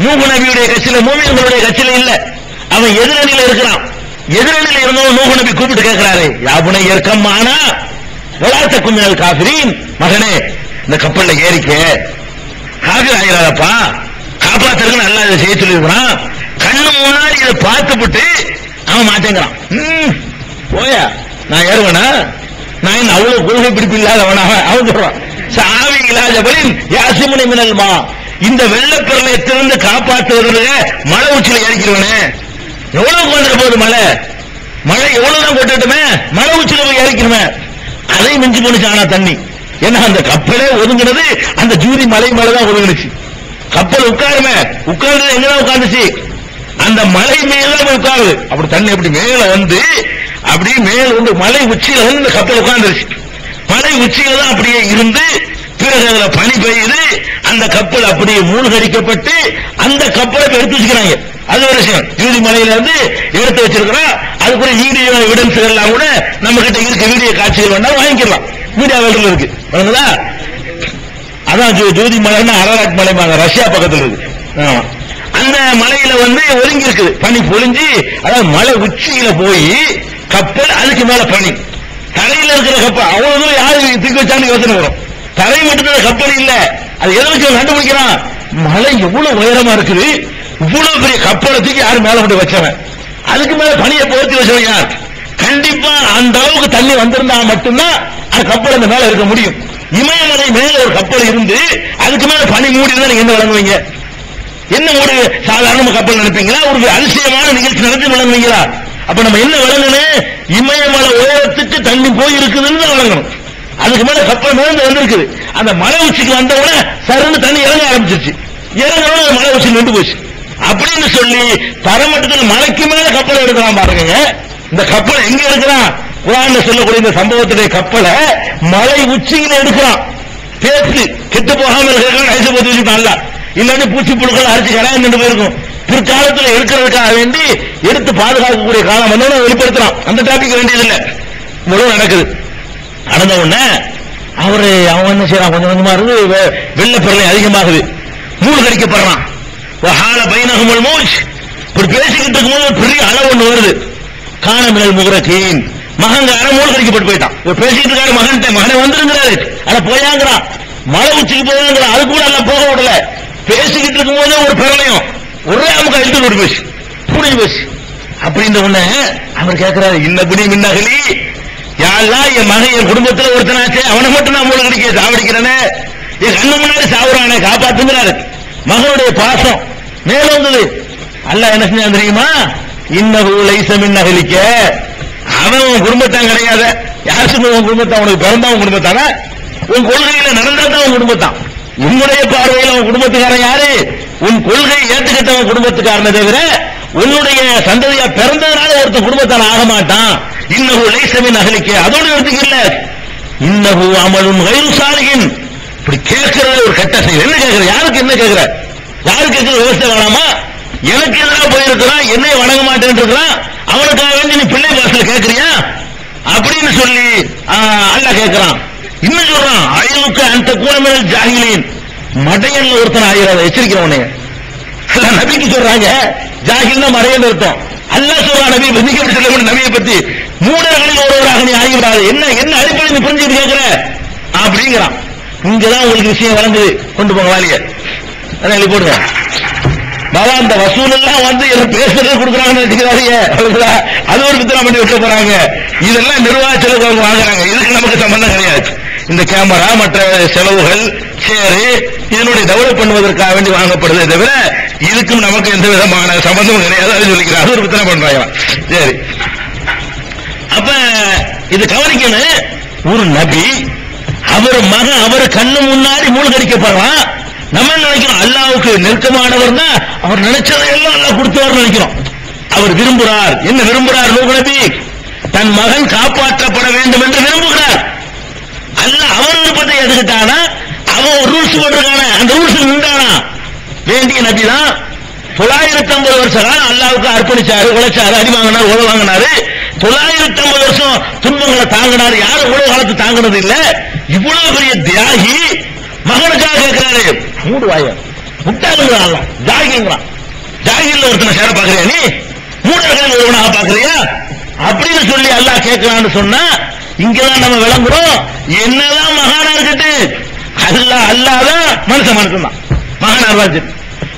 நூஹ் நபியுடைய கட்சியில, மூமின்களுடைய கட்சியில இல்ல. அவன் எதிரணியில இருக்கிறான். எதிரணியில இருந்தவன் நூஹ் நபி கூப்பிட்டு கேட்கிறாரு, யாபுனை ஏற்கமானா வலாத்தக்கும் மினல் காஃபிரீன், மகனே இந்த கப்பல்ல ஏறிக்க, காஃபிர் ஆகிறாரப்பா, காப்பாத்துறதுக்கு நல்லா இதை செய்ய சொல்லிருக்கிறான். கண்ணு முன்னாடி இதை பார்த்துவிட்டு அவன் மாட்டேங்கிறான். போயா, நான் ஏறுவனா? நான் என்ன அவ்வளவு கொள்கை பிடிப்பு இல்லாதவனாக? அவன் சொல்றான், சாவி இல்லாதவனின் யாசிமுனை மினல்மா, இந்த வெள்ளப்பிரளயத்திலிருந்து காப்பாற்றுவதற்கு மழை உச்சியில ஏறிக்கிறவனே. எவ்வளவு கொண்டு போகுது மழை எவ்வளவுதான் கொட்டுட்டுமே, மழை உச்சியில போய் ஏறிக்கிறமே. அதை மிஞ்சி போனுச்சானா தண்ணி. ஏன்னா அந்த கப்பலே ஒதுங்கினது அந்த ஜூரி மலை மேலதான் ஒதுங்கினுச்சு. கப்பல் உட்காருமே, உட்கார்ந்து எங்கதான் உட்கார்ந்துச்சு? அந்த மலை மேல உட்காருது. அப்படி தண்ணி அப்படி மேல அப்படி மேல மலை உச்சியில இந்த கப்பல் உட்கார்ந்துருச்சு. மலை உச்சியில தான் அப்படியே இருந்து, பிறகு அதுல பனி பெய்யுது. அந்த கப்பல் அப்படியே மூழ்கடிக்கப்பட்டு அந்த கப்பலை எடுத்து வச்சுக்கிறாங்க. அது ஒரு விஷயம். ஜூதி மலையில எடுத்து வச்சிருக்கிறோம். அதுக்குரிய வீடியோ எவிடன்ஸ் எல்லாம் கூட நம்ம கிட்ட இருக்க வீடியோ காட்சிகள் வேண்டாம் வாங்கிக்கலாம். மீடியா வேல்ல இருக்கு. அதான் ஜோதி மலைன்னா அரராட் மலை, ரஷ்யா பக்கத்தில் இருக்கு. அந்த மலையில ஒதுங்கி இருக்குது, பனி பொழிஞ்சு. அதாவது மலை உச்சியில போய் கப்பல், அதுக்கு மேல பனி. தரையில இருக்கிற கப்பல் அவ்வளவு யாரு தூக்கி வச்சான்னு யோசனை வரும். தரை மட்டும் கப்பல் இல்ல. அது எதற்கு கண்டுபிடிக்கிறான்? மலை எவ்வளவு உயரமா இருக்குது, இவ்வளவு பெரிய கப்பலை தூக்கி யாரு மேல கொண்டு வச்சவன், அதுக்கு மேல பனியை போர்த்தி வச்சவன் யார்? கண்டிப்பா அந்த அளவுக்கு தண்ணி வந்திருந்தா மட்டும்தான் அந்த கப்பல் அந்த மேல இருக்க முடியும். இமயமலை மேல ஒரு கப்பல் இருந்து அதுக்கு மேல பனி மூடி இருந்தா நீங்க என்ன வழங்குவீங்க? என்ன ஒரு சாதாரண கப்பல் நினைப்பீங்களா? ஒரு அதிசயமான நிகழ்ச்சி நடந்து வழங்குவீங்களா? அப்ப நம்ம என்ன விளங்கணும், இமயமலை உயரத்துக்கு தண்ணி போய் இருக்குதுன்னு தான் விளங்கணும். அதுக்கு மேல கப்பல் மேல வந்திருக்குது. அந்த மலை உச்சிக்கு வந்தவுடனே சருன்னு தண்ணி இறங்க ஆரம்பிச்சிருச்சு. இறங்கணும் மலை உச்சி நின்று போச்சு அப்படின்னு சொல்லி தரமட்டத்தில் மலைக்கு மேல கப்பல் எடுக்கலாம் பாருங்க. இந்த கப்பல் எங்க எடுக்கிறான்? குர்ஆன்ல சொல்லக்கூடிய இந்த சம்பவத்துடைய கப்பலை மலை உச்சியில எடுக்கிறான். பேச்சு கெட்டு போகாம இருக்கிறான். ஐசு போட்டு வச்சுட்டான்ல, இல்லாட்டி பூச்சி புழுக்கள் அரைச்சு கடாயம் நின்று போயிருக்கும். பிற்காலத்தில் எடுக்கிறதுக்காக வேண்டி எடுத்து பாதுகாக்கக்கூடிய காலம் வந்து வெளிப்படுத்துறான். அந்த டாபிக் வேண்டியதில்லை, இவ்வளவு நடக்குது. நடந்த உடனே அவன் என்ன செய்யறான், கொஞ்சம் கொஞ்சமா இருந்து வெள்ளப்பொருளை அதிகமாகுது, மூழ்கடிக்கப்படுறான். பைனகுமுல் மௌஜ், இப்படி பேசிக்கிட்டு இருக்கும்போது பெரிய அளவு ஒண்ணு வருது. காணமினல் முகரகீன், மகங்காரன் மூழ்கடிக்கப்பட்டு போயிட்டான். பேசிக்கிட்டு இருக்காரு மகனை வந்துருங்கிறாரு, அட போயாங்கிறான், மலை உச்சிக்கு போயாங்கிறான். அது கூட எல்லாம் போக விடல. பேசிக்கிட்டு இருக்கும் போதே ஒரு பிரளயம், ஒரே அமுக இழுத்து போட்டு போச்சு, புடிஞ்சு போச்சு. அப்படின்ற உடனே அவர் கேட்கிறாரு, இன்னபடி மின்னகலி, யாரெல்லாம் என் மகன் என் குடும்பத்தில் ஒருத்தனாச்சே, அவனை மட்டும் நான் மூழ்கடிக்க சாவடிக்கிறேனே, என் கண்ணு முன்னாடி சாவுறானே, காப்பாத்துங்கிறாரு. மகனுடைய பாசம் மேலோங்குது. அல்லாஹ் என்ன செஞ்சா தெரியுமா? இன்னஹு லைஸ மின் அஹ்லிக, அவன் உன் குடும்பத்தான் கிடையாது. யார் சொன்ன உன் குடும்பத்தான்? உனக்கு பிறந்தா உன் குடும்பத்தான? உன் கொள்கையில நடந்தா தான் உன் குடும்பத்தான். உன்னுடைய பார்வையில் உன் குடும்பத்துக்காரன் யாரு? உன் கொள்கையை ஏற்றுக்கிட்டவன் குடும்பத்துக்காரனை தவிர உன்னுடைய சந்ததியா பிறந்ததுனால ஒருத்தன் குடும்பத்தான ஆக மாட்டான். இன்னஹு லைஸ மின் அஹ்லிக, அதோட எடுத்துக்க இல்ல, இன்னஹு அமலுன் கைரு சாலிஹின். இப்படி கேட்கிற ஒரு கட்ட செயல். என்ன கேட்கிற? யாருக்கு என்ன கேட்கிற? யாருக்கு கேட்கிற? விவசாயம் வேணாமா? எனக்கு எதிராக போயிருக்கிறான், என்னை வணங்க மாட்டேன் இருக்கிறான், அவனுக்காக வேண்டி நீ பிள்ளை பாசல கேட்கிறியா அப்படின்னு சொல்லி அல்லாஹ் கேட்கிறான். இன்னும் சொல்றான், அயலுக்கு அந்த கூடமில் ஜாகிலின், மடையன் ஒருத்தன் ஆகிறாத எச்சரிக்கிறவனே. நபிக்கு சொல்றாங்க, ஜாகில்னா மடையன் அர்த்தம். அல்லாஹ் சொல்றான் நபி சொல்ல நபியை பத்தி, மூடர்களில் ஒருவராக நீ ஆகிவிடாது. என்ன என்ன அடிப்படை நீ புரிஞ்சுட்டு கேட்கிற அப்படிங்கிறான். இங்கதான் உங்களுக்கு விஷயம் வளர்ந்தது. கொண்டு போங்க வாலிய எழுதி போடுங்க. பாபா அந்த வசூல் எல்லாம் வந்து என்ன பேசுறது கொடுக்குறாங்கன்னு வச்சுக்கிறாங்க, அது ஒரு பித்தனா பண்ணி விட்டு போறாங்க. இதெல்லாம் நிர்வாக செலவு அவங்க வாங்குறாங்க. இதுக்கு நமக்கு சம்பந்தம் கிடையாது. இந்த கேமரா மற்ற செலவுகள் சேரு இதனுடைய டெவலப் பண்ணுவதற்காக வேண்டி வாங்கப்படுதே தவிர இதுக்கும் நமக்கு எந்த விதமான சம்பந்தமும் கிடையாது. அது சொல்லிக்கிறாங்க, அது ஒரு பித்தனா பண்றாங்க. சரி, அப்ப இது கவனிக்கணும். ஒரு நபி அவர் மகன் அவர் கண்ணு முன்னாடி மூழ்கடிக்கப்படுறான். நம்ம நினைக்கிறோம் அல்லாஹ்வுக்கு நெருக்கமானவர் தான், அவர் நினைச்சதையெல்லாம் அல்லாஹ் கொடுத்தவர் நினைக்கிறோம். அவர் விரும்புகிறார். என்ன விரும்புகிறார்? நூஹ் நபி தன் மகன் காப்பாற்றப்பட வேண்டும் என்று விரும்புகிறார். அல்லாஹ் அவர் விருப்பத்தை எடுத்துட்டானா, அவன் ஒரு ரூல்ஸ் போட்டிருக்கான, அந்த ரூல்ஸ் நின்றானா. வேண்டிய நபி தான் 950 வருஷ காலம் அல்லாஹ்வுக்கு அர்ப்பணிச்சாரு, உழைச்சாரு, அடி வாங்கினாரு, உழவு வாங்கினாரு. 950 வருஷம் துன்பங்களை தாங்கினாரு. யாரும் இவ்வளவு காலத்து தாங்கினது இல்ல. இவ்வளவு பெரிய தியாகி மகனுக்காக கேட்கிறாரு. மூடு வாய முட்டாளுங்கிறான், ஜாகிங்கிறான். ஜாகில் ஒருத்தனை சேர பாக்குறியா நீ? மூடர்கள் ஒருவனாக பாக்குறியா அப்படின்னு சொல்லி அல்லாஹ் கேட்கிறான்னு சொன்னா, இங்கதான் நம்ம விளங்குறோம். என்னதான் மகானா இருக்கட்டு, அல்லாதான் மனுஷன் தான். மகானா இருந்தாலும் சரி,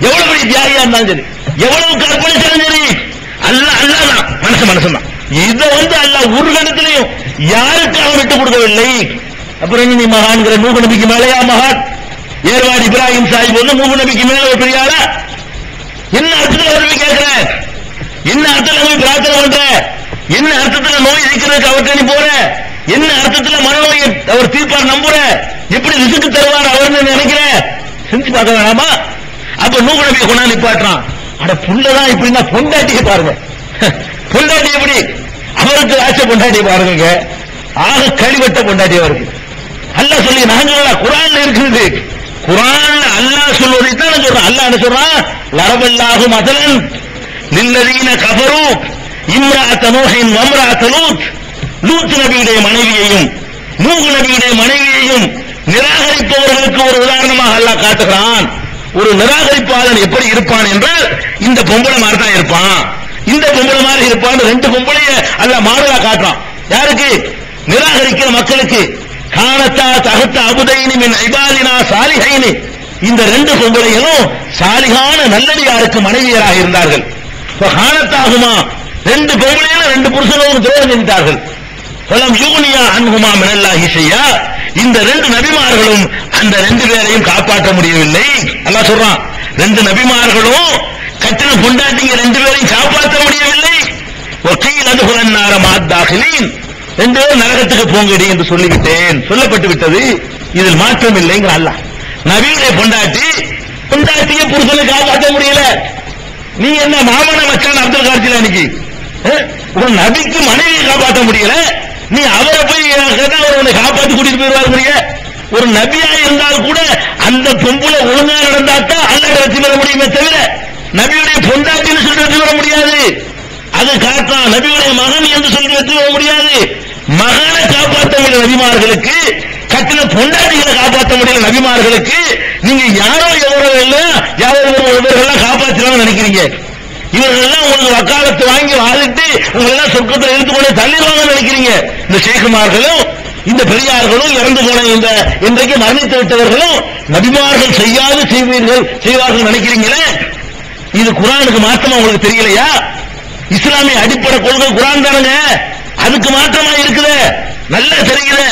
எவ்வளவு பெரிய தியாகியா இருந்தாலும் சரி, எவ்வளவு கற்பழிச்சாலும் சரி, அல்லாதான் மனுஷன் தான். இதை வந்து அல்லாஹ் ஒரு கணத்திலையும் யாருக்காக விட்டு கொடுக்கவில்லை. அப்புறம் நீ மகான்கிற நூஹ் நபிக்கு மேலையா மகான்? ஏர்வாடி இப்ராஹிம் சாஹிப் வந்து நூஹ் நபிக்கு மேல ஒரு பெரிய ஆளா? என்ன அர்த்தத்தில் அவர் கேட்கிற? என்ன அர்த்தத்தில் போய் பிரார்த்தனை பண்ற? என்ன அர்த்தத்தில் நோய் இருக்கிறதுக்கு அவர்கிட்ட நீ போற? என்ன அர்த்தத்தில் மனநோயை அவர் தீர்ப்பார் நம்புற? எப்படி ரிசுக்கு தருவார் அவர் நினைக்கிற? செஞ்சு பார்க்க வேணாமா? அப்ப நூஹ் நபியை கொண்டாந்து நிப்பாட்டுறான். அட புள்ளதான் இப்படின்னா பொண்டாட்டியை பாருங்க. பொண்டாட்டி எப்படி? அவருக்கு ஆச்ச பொண்டாட்டியை பாருங்க, ஆக கழிவட்ட பொண்டாட்டியா இருக்கு. அல்லாஹ் சொல்லி நாங்க குர்ஆன்ல இருக்குது. குர்ஆன்ல அல்லாஹ் சொல்வதை தான் சொல்றான். அல்லாஹ் என்ன சொல்றான்? லரபல்லாஹு மஸலன் லில்லதீன கஃபரு இம்ராஅத் நூஹின் வ இம்ராஅத் லூத். லூத் நபியுடைய மனைவியையும் நூஹ் நபியுடைய மனைவியையும் நிராகரிப்பவர்களுக்கு ஒரு உதாரணமாக அல்லாஹ் காட்டுகிறான். ஒரு நிராகரிப்பாளன் எப்படி இருப்பான் என்றால் இந்த பொம்பளை மாதிரி தான் இருப்பான், இந்த பொம்பளை மாதிரி இருப்பான். ரெண்டு பொம்பளைய அல்லாஹ் மாடலா காட்டுறான். யாருக்கு? நிராகரிக்கிற மக்களுக்கு. கானத்தா தகத்த அபுதைனி மின் இபாதினா சாலிஹைனி, இந்த ரெண்டு பொம்பளைகளும் சாலிகான நல்லடியாருக்கு மனைவியராக இருந்தார்கள். கானத்தாகுமா, ரெண்டு பொம்பளைகளும் ரெண்டு புருஷனும் துரோகம் செஞ்சார்கள். பலம் யூனியா அன்ஹுமா மினல்லாஹி ஷையா, இந்த ரெண்டு நபிமார்களும் அந்த ரெண்டு பேரையும் காப்பாற்ற முடியவில்லை. அல்லாஹ் சொல்றான், ரெண்டு நபிமார்களும் கட்டின பொண்டாட்டிங்க ரெண்டு பேரையும் காப்பாற்ற முடியவில்லை. வக்கீல் அதுகுலன்னார மாத்தாகிலீன், 2 பேரும் நரகத்துக்கு போங்கடி என்று சொல்லிவிட்டேன், சொல்லப்பட்டு விட்டது. இதில் மாற்றம் இல்லைங்கிற அல்லாஹ். நபியுடைய பொண்டாட்டிய புருஷனை காப்பாற்ற முடியல. நீ என்ன மாமன மச்சான் அப்துல் கார்ஜில இன்னைக்கு ஒரு நபிக்கு மனைவியை காப்பாற்ற முடியல, நீ அவரை போய் உன்னை காப்பாற்றி கூட்டிட்டு போயிருவாரு. ஒரு நபியா இருந்தால் கூட அந்த பொம்புல ஒழுங்கா நடந்தாத்தான் அல்லாஹ் வெற்றி பெற முடியுமே தவிர நபியுடைய பொண்டாட்டின்னு சொல்லி வெற்றி பெற முடியாது. அது காட்டா நபியுடைய மகன் என்று சொல்லி வெற்றி பெற முடியாது. மகனை காப்பாற்ற முடியல நபிமார்களுக்கு, கட்டின பொண்டாட்டிகளை காப்பாற்ற முடியல நபிமார்களுக்கு, நீங்க யாரோ இவர்கள்லாம் காப்பாற்றலாம் நினைக்கிறீங்க. இவர்கள்லாம் உங்களுக்கு வக்காலத்து வாங்கி வாதிட்டு உங்களெல்லாம் சொர்க்கத்தில் எடுத்துக்கொண்டு தள்ளிடுவாங்க நினைக்கிறீங்க. இந்த ஷேகுமார்களும் இந்த பெரியார்களும் இறந்து போன இந்த இன்றைக்கு மரணித்து விட்டவர்களும் நபிமார்கள் செய்வார்கள் நினைக்கிறீங்களே. இது குர்ஆனுக்கு மாற்றமா உங்களுக்கு தெரியலையா? இஸ்லாமிய அடிப்படை கொள்கை குர்ஆன் தானுங்க, அதுக்கு மாற்றமா இருக்குது, நல்லா தெரியுது.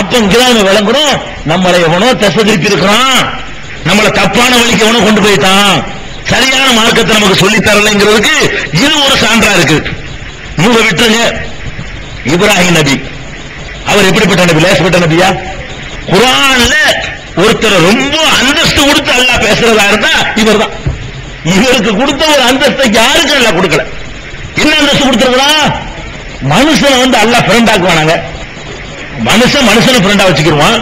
அப்ப இங்கதான் விளங்குறோம், நம்மளை எவனோ திசை திருப்பி இருக்கிறான், நம்மளை தப்பான வழிக்கு எவனோ கொண்டு போயிட்டான், சரியான மார்க்கத்தை நமக்கு சொல்லி தரலைங்கிறதுக்கு இது ஒரு சான்றா இருக்கு. நூற விட்டுருங்க. இப்ராஹிம் நபி அவர் எப்படிப்பட்ட நபி? லேசப்பட்ட நபியா? குர்ஆன்ல ஒருத்தர் ரொம்ப அந்தஸ்து கொடுத்து அல்லாஹ் பேசுறதா இருந்தா இவர் தான். இவருக்கு கொடுத்த ஒரு அந்தஸ்தை யாருக்கும் அல்லாஹ் கொடுக்கல. என்ன அந்தஸ்து கொடுத்திருக்கிறா? மனுஷனை அல்லாஹ் ஃப்ரெண்ட் ஆக்குவானாங்க. மனுஷனை ஃப்ரெண்டா வச்சுக்கிடுவான்,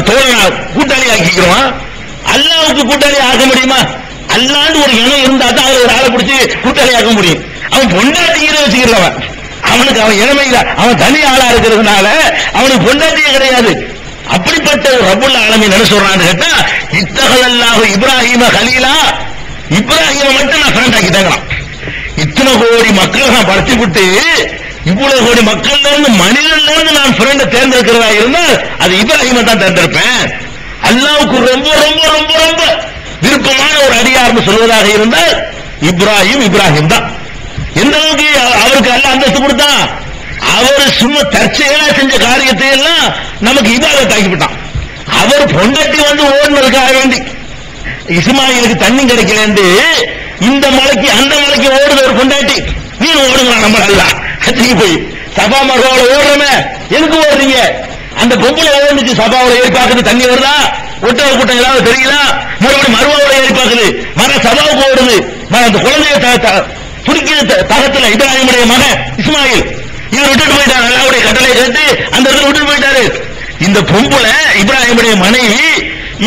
தோழனா கூட்டாளி ஆக்கிக்கிறவான். அல்லாஹ்வுக்கு கூட்டாளி ஆக்க முடியுமா? அல்லாஹ்னு ஒரு இனம் இருந்தா தான் அவர் ஒரு ஆளை பிடிச்சி கூட்டாளி ஆக்க முடியும். அவன் பொண்டாட்டியை வச்சுக்கிறவன், அவனுக்கு அவன் இளமை இல்ல, அவன் தனி ஆளா இருக்கிறதுனால அவனுக்கு பொண்டாட்டியே கிடையாது. அப்படிப்பட்ட ஒரு ரப்புல் ஆலமீன் என்ன சொல்றான்னு கேட்டா, இத்தகலல்லாஹு இப்ராஹிம கலீலா, இப்ராஹிம மட்டும் நான் ஃப்ரெண்ட் ஆக்கிட்டாங்களாம். இத்தனை கோடி மக்களை நான் படுத்தி விட்டு இவ்வளவு கோடி மக்கள்ல இருந்து மனிதன்ல இருந்து நான் ஃப்ரெண்டை தேர்ந்தெடுக்கிறதா இருந்தால் அது இப்ராஹிம தான் தேர்ந்தெடுப்பேன். அல்லாஹ்வுக்கு ரொம்ப ரொம்ப ரொம்ப ரொம்ப விருப்பமான ஒரு அடியார்னு சொல்வதாக இருந்தால் இப்ராஹிம் தான். எந்த அளவுக்கு அவருக்கு அல்லாஹ் அந்தஸ்து கொடுத்தான்? அவர் சும்மா தற்செயலா செஞ்ச காரியத்தை எல்லாம் நமக்கு இபாதத் ஆக்கிவிட்டான். அவர் பொண்டாட்டி ஓடுனதுக்காக வேண்டி இஸ்மாயிலுக்கு தண்ணி கிடைக்கல இந்த மலைக்கு அந்த மலைக்கு ஓடுத ஒரு பொண்டாட்டி, நீ ஓடுங்களா நம்ம அல்லாஹ் கத்திக்கு போய் சபா மர்வாவுல ஓடுறமே, எதுக்கு ஓடுறீங்க? அந்த பொம்பளை ஓடுச்சு சபாவுல ஏறி பார்க்குது, தண்ணி வருதா, ஒட்டக கூட்டம் ஏதாவது தெரியுதா, மறுபடியும் மர்வாவுல ஏறி பார்க்குது, சபாவுக்கு ஓடுது, அந்த குழந்தைய துடிக்கிற தகத்துல இப்ராஹிமுடைய மகன் இஸ்மாயில் இவர் விட்டுட்டு போயிட்டார். அல்லாஹ்வுடைய கட்டளை கேட்டு அந்த இடத்துல விட்டுட்டு போயிட்டாரு. இந்த பொம்பளை இப்ராஹிமுடைய மனைவி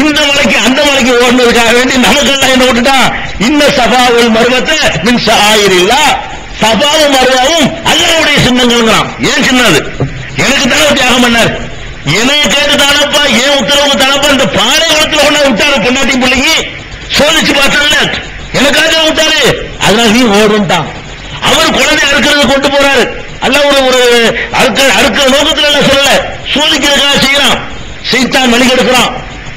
இந்த மலைக்கு அந்த மலைக்கு ஓடுனதுக்காக வேண்டி நமக்கு எல்லாம் என்ன விட்டுட்டான்? இன்ன சபாவுல் மர்வத்தை மின் ஷஆயிரில்லாஹ், சபாவும் மர்வாவும் அல்லாஹ்வுடைய சின்னங்கள்ங்கறான். ஏன் சின்னது? எனக்கு தானே தியாகம் பண்ணார், என்னைய கேட்டு தானப்பா, ஏன் உத்தரவு தானப்பா இந்த பாலைவனத்துல கொண்டா விட்டாரு பொண்டாட்டி பிள்ளைக்கு சோதிச்சு பார்த்தல, எனக்காக விட்டாரு, அதனால நீ ஓடுன்ட்டான். அவர் குழந்தை அறுக்கிறது கொண்டு போறாரு. அல்லாஹ் ஒரு அறுக்கிற நோக்கத்துல எல்லாம் சொல்லல, சோதிக்கிறதுக்காக செய்யறான். சைத்தான் வழிகெடுக்கிறான்,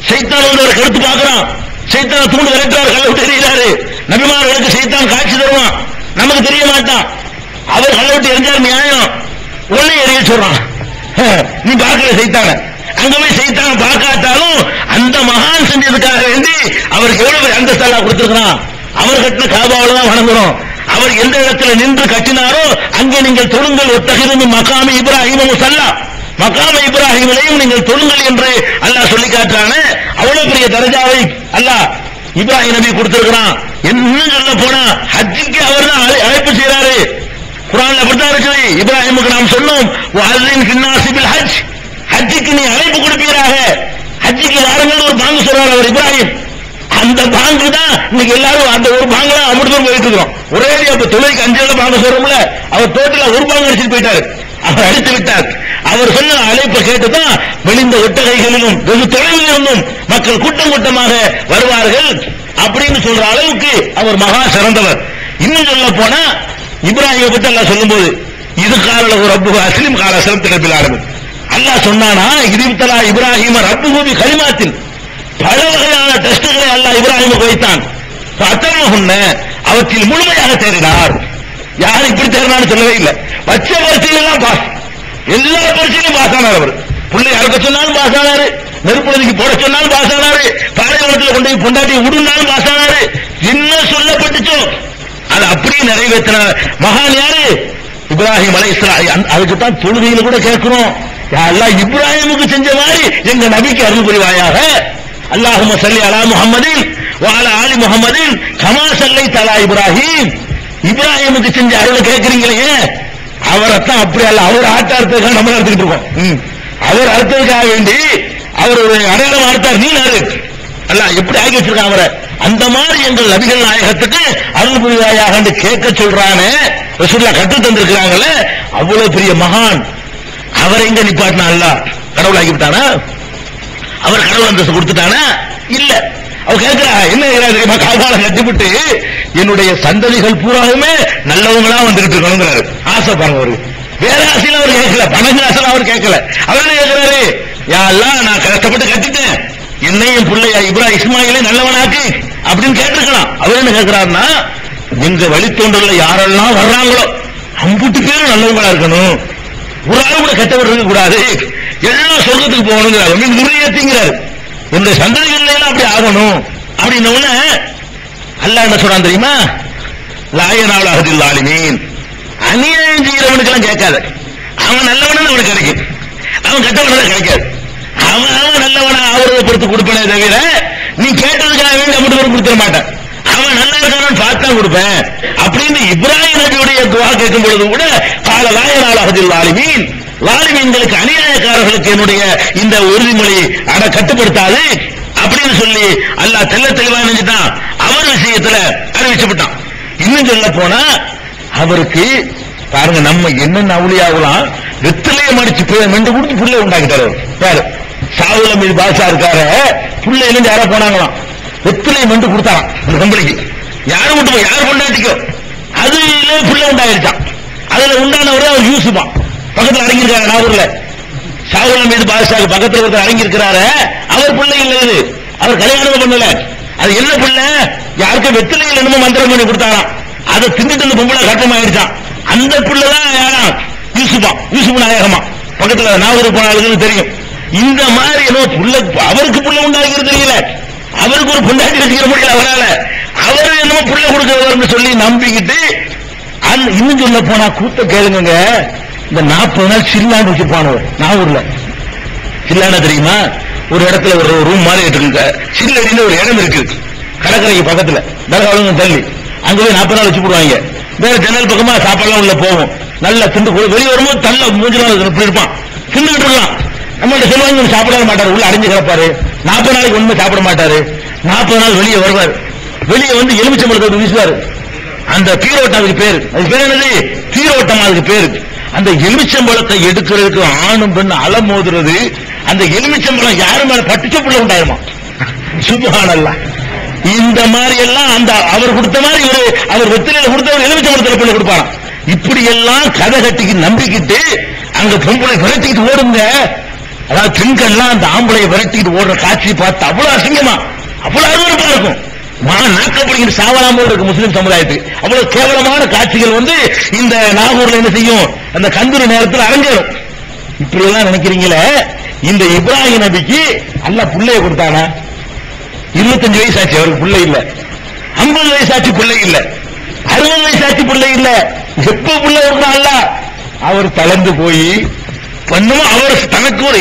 சைத்தான் ஒரு கருத்து பார்க்கிறான், சைத்தான தூண்டு விரட்டுறாரு, கல்ல விட்டு எறிகிறாரு. நபிமார்களுக்கு சைத்தான் காட்சி தருவான், நமக்கு தெரிய மாட்டான். அவர் கல்ல விட்டு எரிஞ்சார் நியாயம், உடனே எரிய சொல்றான், நீ பார்க்கல சைத்தான. அங்க போய் சைத்தான பார்க்காட்டாலும் அந்த மகான் செஞ்சதுக்காக வேண்டி அவருக்கு எவ்வளவு அந்தஸ்தெல்லாம் கொடுத்திருக்கிறான். அவர் கட்டின காபாவில தான் வணங்குறோம். அவர் எந்த இடத்துல நின்று கட்டினாரோ அங்கே நீங்கள் தொழுங்கள், ஒத்தகிருந்து மகாமி இப்ராஹிம் முஸல்லா, மகாம இப்ராஹிமிலையும் நீங்கள் தொழுங்கள் என்று அல்லாஹ் சொல்லி காட்டுறான. அவ்வளவு பெரிய தரஜாவை அல்லாஹ் இப்ராஹிம் நபி கொடுத்திருக்கிறான். என்ன சொல்ல போனா ஹஜ்ஜுக்கு அவர் தான் அழைப்பு செய்யறாரு. குர்ஆன்ல அப்படித்தான் இருக்குது. இப்ராஹிமுக்கு நாம் சொன்னோம், வஅஸின் ஃபின்னாஸி பில் ஹஜ், ஹஜ்ஜுக்கு நீ அழைப்பு கொடுப்பீராக, ஹஜ்ஜுக்கு வாருங்கள் ஒரு பாங்கு சொல்றாரு அவர் இப்ராஹிம். அந்த பாங்கு தான் இன்னைக்கு எல்லாரும் அந்த ஒரு பாங்குல அமிர்தம் போயிட்டு இருக்கிறோம். ஒரே அப்ப தொழுகைக்கு 5 பாங்கு சொல்றோம்ல, அவர் டோட்டலா ஒரு பாங்கு அடிச்சுட்டு போயிட்டாரு, அவர் அடித்து விட்டார். அவர் சொன்ன அழைப்பை கேட்டுதான் வெளிந்த ஒட்டகைகளிலும் வெகு தொலைவில் இருந்தும் மக்கள் கூட்டம் கூட்டமாக வருவார்கள் அப்படின்னு சொல்ற அளவுக்கு அவர் மகா சிறந்தவர். இன்னும் சொல்ல போனா இப்ராஹிமை பற்றி அல்லாஹ் சொல்லும் போது இது கால ஒரு ரப்பு அஸ்லிம் கால அஸ்லம் திறப்பில் ஆரம்பி அல்லாஹ் சொன்னானா, இதிப்தலா இப்ராஹிம ரப்புஹு பி கலிமாத்தின், பல வகையான டெஸ்டுகளை அல்லாஹ் இப்ராஹிமுக்கு வைத்தான். அவற்றில் முழுமையாக தேறினார். யாரும் இப்படி தேறினான்னு சொல்லவே இல்லை, வச்ச பரீட்சையிலாம் பாஸ், எல்லா பரீட்சையிலும் பாஸ் ஆனார். அவர் பிள்ளை அறுக்க சொன்னாலும் பாஸ் ஆனாரு, நெருப்புலதுக்கு போட சொன்னாலும் பாஸ் ஆனாரு, பாலைவனத்தில் கொண்டு போய் பொண்டாட்டி விடுனாலும் பாஸ் ஆனாரு. என்ன சொல்லப்பட்டுச்சோ அது அப்படியே நிறைவேற்றின மகான் யாரு? இப்ராஹிம் அலைஹிஸ்ஸலாம். அதுக்கு தான் தொழுகையில கூட கேட்கிறோம், யா அல்லாஹ் இப்ராஹிமுக்கு செஞ்ச மாதிரி எங்க நபிக்கு அருள் புரிவாயாக. அல்லாஹும்ம ஸல்லி அலா முஹம்மதின் வ அலா ஆலி முஹம்மதின் கமா ஸல்லைத அலா இப்ராஹிம். இப்ராஹிமுக்கு செஞ்ச அருளை கேட்கிறீங்களே, அவரைத்தான் அப்படி அல்ல, அவர் ஆட்டார்த்துக்காக நம்ம நடத்திட்டு இருக்கோம். அவர் அறுத்ததுக்காக வேண்டி அவர் ஒரு அடையாளம் அறுத்தார், நீ அரு அல்லாஹ் எப்படி ஆகி வச்சிருக்கான் அவரை. அந்த மாதிரி எங்கள் நபிகள் நாயகத்துக்கு அருள் புரிவாயாக என்று கேட்க சொல்றானே, ரசூலுல்லாஹ் கற்று தந்திருக்கிறாங்களே, அவ்வளவு பெரிய மகான். அவரை எங்க நிப்பாட்டினா? அல்லாஹ் கடவுள் ஆகிவிட்டானா? அவர் கடவுள் அந்தஸ்து கொடுத்துட்டானா? இல்ல. அவர் கேட்கிறா என்ன தெரியுமா, காபால கட்டிவிட்டு என்னுடைய சந்ததிகள் பூராவுமே நல்லவங்களா வந்துகிட்டு இருக்கணுங்கிறாரு. ஆசை பாருங்க, அவரு வேற ஆசையில அவர் கேட்கல, பணங்க ஆசையில அவர் கேட்கல. அவர் என்ன கேட்கிறாரு, யா அல்லாஹ் நான் கஷ்டப்பட்டு கட்டிட்டேன், என்னையும் பிள்ளையா இப்ராஹிம் இஸ்மாயிலே நல்லவனாக்கு அப்படின்னு கேட்டிருக்கலாம். அவர் என்ன கேட்கிறாருன்னா, எங்க வழித்தோன்றல யாரெல்லாம் வர்றாங்களோ அம்புட்டு பேரும் நல்லவங்களா இருக்கணும், ஒரு ஆள் கூட கெட்டவர் இருக்க கூடாது, எல்லாம் சொர்க்கத்துக்கு போகணுங்கிறார். முறையேற்றிங்கிறார், என்னுடைய சந்ததிகள் எல்லாம் அப்படி ஆகணும் அப்படின்னு. அல்லாஹ் என்ன சொல்றான் தெரியுமா, லாயனாவுல் அஹதில் ஆலிமீன். அநியாயம் செய்கிறவனுக்கு எல்லாம் கேட்காத, அவன் நல்லவனா அவனுக்கு கிடைக்கும், அவன் கெட்டவனா கிடைக்காது. அவன் நல்லவனா அவரை பொறுத்து கொடுப்பனே தவிர நீ கேட்டதுக்காக வேண்டி அப்படி ஒரு கொடுத்துட மாட்டான். அவன் நல்லா இருக்கானு பார்த்தா கொடுப்பேன் அப்படின்னு இப்ராஹிம் நபியுடைய துஆ கேட்கும் பொழுது கூட கால லாயனாவுல் அஹதில் ஆலிமீன், வாலிமீன்களுக்கு அநியாயக்காரர்களுக்கு என்னுடைய இந்த உறுதிமொழி அட கட்டுப்படுத்தாது அப்படின்னு சொல்லி அல்லாஹ் தெல்ல தெளிவா நினைச்சிட்டான். அவர் விஷயத்துல அறிவிச்சுட்டான். இன்னும் சொல்ல போனா அவருக்கு பாருங்க, நம்ம என்னென்ன அவுளியாகலாம் வெத்திலையை மடிச்சு மெண்டு கொடுத்து புள்ளை உண்டாக்கிட்டாரு. யாரு? சாவுல மீது பாஷா இருக்காரு, புள்ளை இருந்து யாரா போனாங்களாம், வெத்திலையை மெண்டு கொடுத்தாராம் அந்த கம்பெனிக்கு. யாரு மட்டும் யாரு கொண்டாட்டிக்கோ அதுல புள்ளை உண்டாயிருச்சான். அதுல உண்டானவரே அவர் யூசுஃபான் பக்கத்தில் அடங்கியிருக்காரு. நாகூர்ல சாவுல மீது பாஷாக்கு பக்கத்தில் ஒருத்தர் அடங்கியிருக்கிறாரு, அவர் பிள்ளை இல்லை, இது அவர் கல்யாணம் பண்ணல. அது என்ன பிள்ளை, யாருக்கும் வெத்திலையில் என்னமோ மந்திரம் பண்ணி கொடுத்தாராம், அதை தின்னுட்டு இந்த பொம்பளை கட்டமாயிருச்சான். அந்த பிள்ளைதான் யாரா? யூசுஃபான், யூசுப் நாயகமா. பக்கத்துல நாகூர் போனாலும் தெரியும். இந்த மாதிரி ஏதோ புள்ள அவருக்கு புள்ள உண்டாகிறது தெரியல, அவருக்கு ஒரு பொண்டாட்டி வச்சுக்கிற முடியல அவரால, அவரு என்னமோ புள்ள கொடுக்கிறவர்னு சொல்லி நம்பிக்கிட்டு இன்னும் சொல்ல போனா கூத்த கேளுங்க, இந்த 40 நாள் சில்லாண்டு வச்சிருப்பானவர் நாகூர்ல. சில்லாண்ட தெரியுமா? ஒரு இடத்துல ஒரு ரூம் மாதிரி இருக்கு, சில்லடின்னு ஒரு இடம் இருக்கு கடற்கரைக்கு பக்கத்துல, தர்காவுக்கு தள்ளி அங்க போய் 40 நாள் வச்சு போடுவாங்க. வேற ஜன்னல் பக்கமா சாப்பாடுலாம் உள்ள போகும், நல்லா திண்டு வெளியே வரும்போது தள்ள மூஞ்சிலாம் இருப்பான், திண்டுகிட்டு இருக்கலாம். நம்மள்ட்ட சொல்லுவாங்க சாப்பிட மாட்டாரு, உள்ள அடைஞ்சு கிடப்பாரு, 40 நாளைக்கு ஒண்ணுமே சாப்பிட மாட்டாரு. 40 நாள் வெளியே வருவார், வெளியே வந்து எலுமிச்சம்பழத்தை வீசுவாரு. அந்த தீரோட்டம் அதுக்கு பேரு, அதுக்கு பேர் என்னது? தீரோட்டம் அதுக்கு பேரு. அந்த எலுமிச்சம்பழத்தை எடுக்கிறதுக்கு ஆணும் பெண் அலமோதுறது, அந்த எலுமிச்சம்பழம் யாரு மேல பட்டுச்ச புள்ள உண்டாயிருமா? சுப்ஹானல்லாஹ். இந்த மாதிரி எல்லாம் அந்த அவர் கொடுத்த மாதிரி அவர் வெத்திலையில கொடுத்தவர் எலுமிச்சம்பழத்துல புள்ள கொடுப்பாராம். இப்படி எல்லாம் கதை கட்டிக்கு நம்பிக்கிட்டு அங்க பொம்பளை விரட்டிக்கிட்டு ஓடுங்க. அதாவது பெண்கள்லாம் அந்த ஆம்பளையை விரட்டிக்கிட்டு ஓடுற காட்சி பார்த்து அவ்வளவு அசிங்கமா, அவ்வளவு அருவருப்பா இருக்கும். நாக்கப்படுகிற சாவலாம இருக்கு முஸ்லிம் சமுதாயத்துக்கு. அவ்வளவு கேவலமான காட்சிகள் இந்த நாகூர்ல என்ன செய்யும், அந்த கந்தூரி நேரத்தில் அரங்கேறும். இப்படி எல்லாம் நினைக்கிறீங்களே, இந்த இப்ராஹிம் நபிக்கு அல்லாஹ் புள்ளைய கொடுத்தானா? 25 வயசாச்சு அவருக்கு பிள்ளை இல்ல, 50 வயசாச்சு பிள்ளை இல்ல, 60 வயசாச்சு பிள்ளை இல்ல. எப்ப பிள்ளை கொடுத்தான்ல அவர் தளர்ந்து போய் பண்ணும். அவர் தனக்கு ஒரு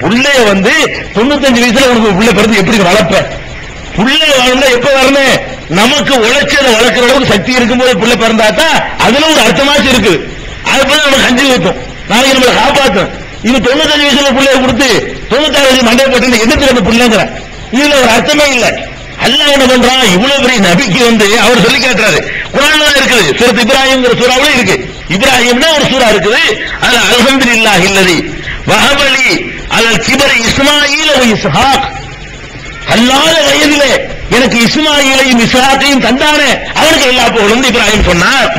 பிள்ளைய 95 வயசுல உனக்கு பிள்ளை பிறந்து எப்படி வளர்ப்ப? பிள்ளை வாழ்ந்தா எப்ப வரணும்? நமக்கு உழைச்சதை வளர்க்கிற அளவுக்கு சக்தி இருக்கும்போது பிள்ளை பிறந்தாதான் அதுல ஒரு அர்த்தமாச்சு இருக்கு. அது போல நம்ம கஞ்சி ஊத்தும், நாளைக்கு நம்மளை காப்பாற்றும். இது 95 வயசுல பிள்ளைய கொடுத்து 96 வயசு மண்டைய போட்டு எதிர்த்து அந்த பிள்ளைங்கிற இதுல ஒரு அர்த்தமே இல்லை. அல்லாஹ் என்ன பண்றான், இவ்வளவு பெரிய நபிக்கு அவர் சொல்லி காட்டுறாரு. குர்ஆன்ல இருக்குது, சூரத் இப்ராஹிம்ங்கிற சூறாவுல இருக்கு. இப்ராஹிம்னா ஒரு சூறா இருக்குது, அதுல அல்ஹம்துலில்லாஹி அல்லதி வஹபலி அலல் கிபரி இஸ்மாஈல வ இஸ்ஹாக். அல்லாத வயதிலே எனக்கு இஸ்மாயிலையும் இஸ்ஹாக்கையும் தந்தானே, அவருக்கு எல்லா புகழும் இப்ராஹிம் சொன்னார்.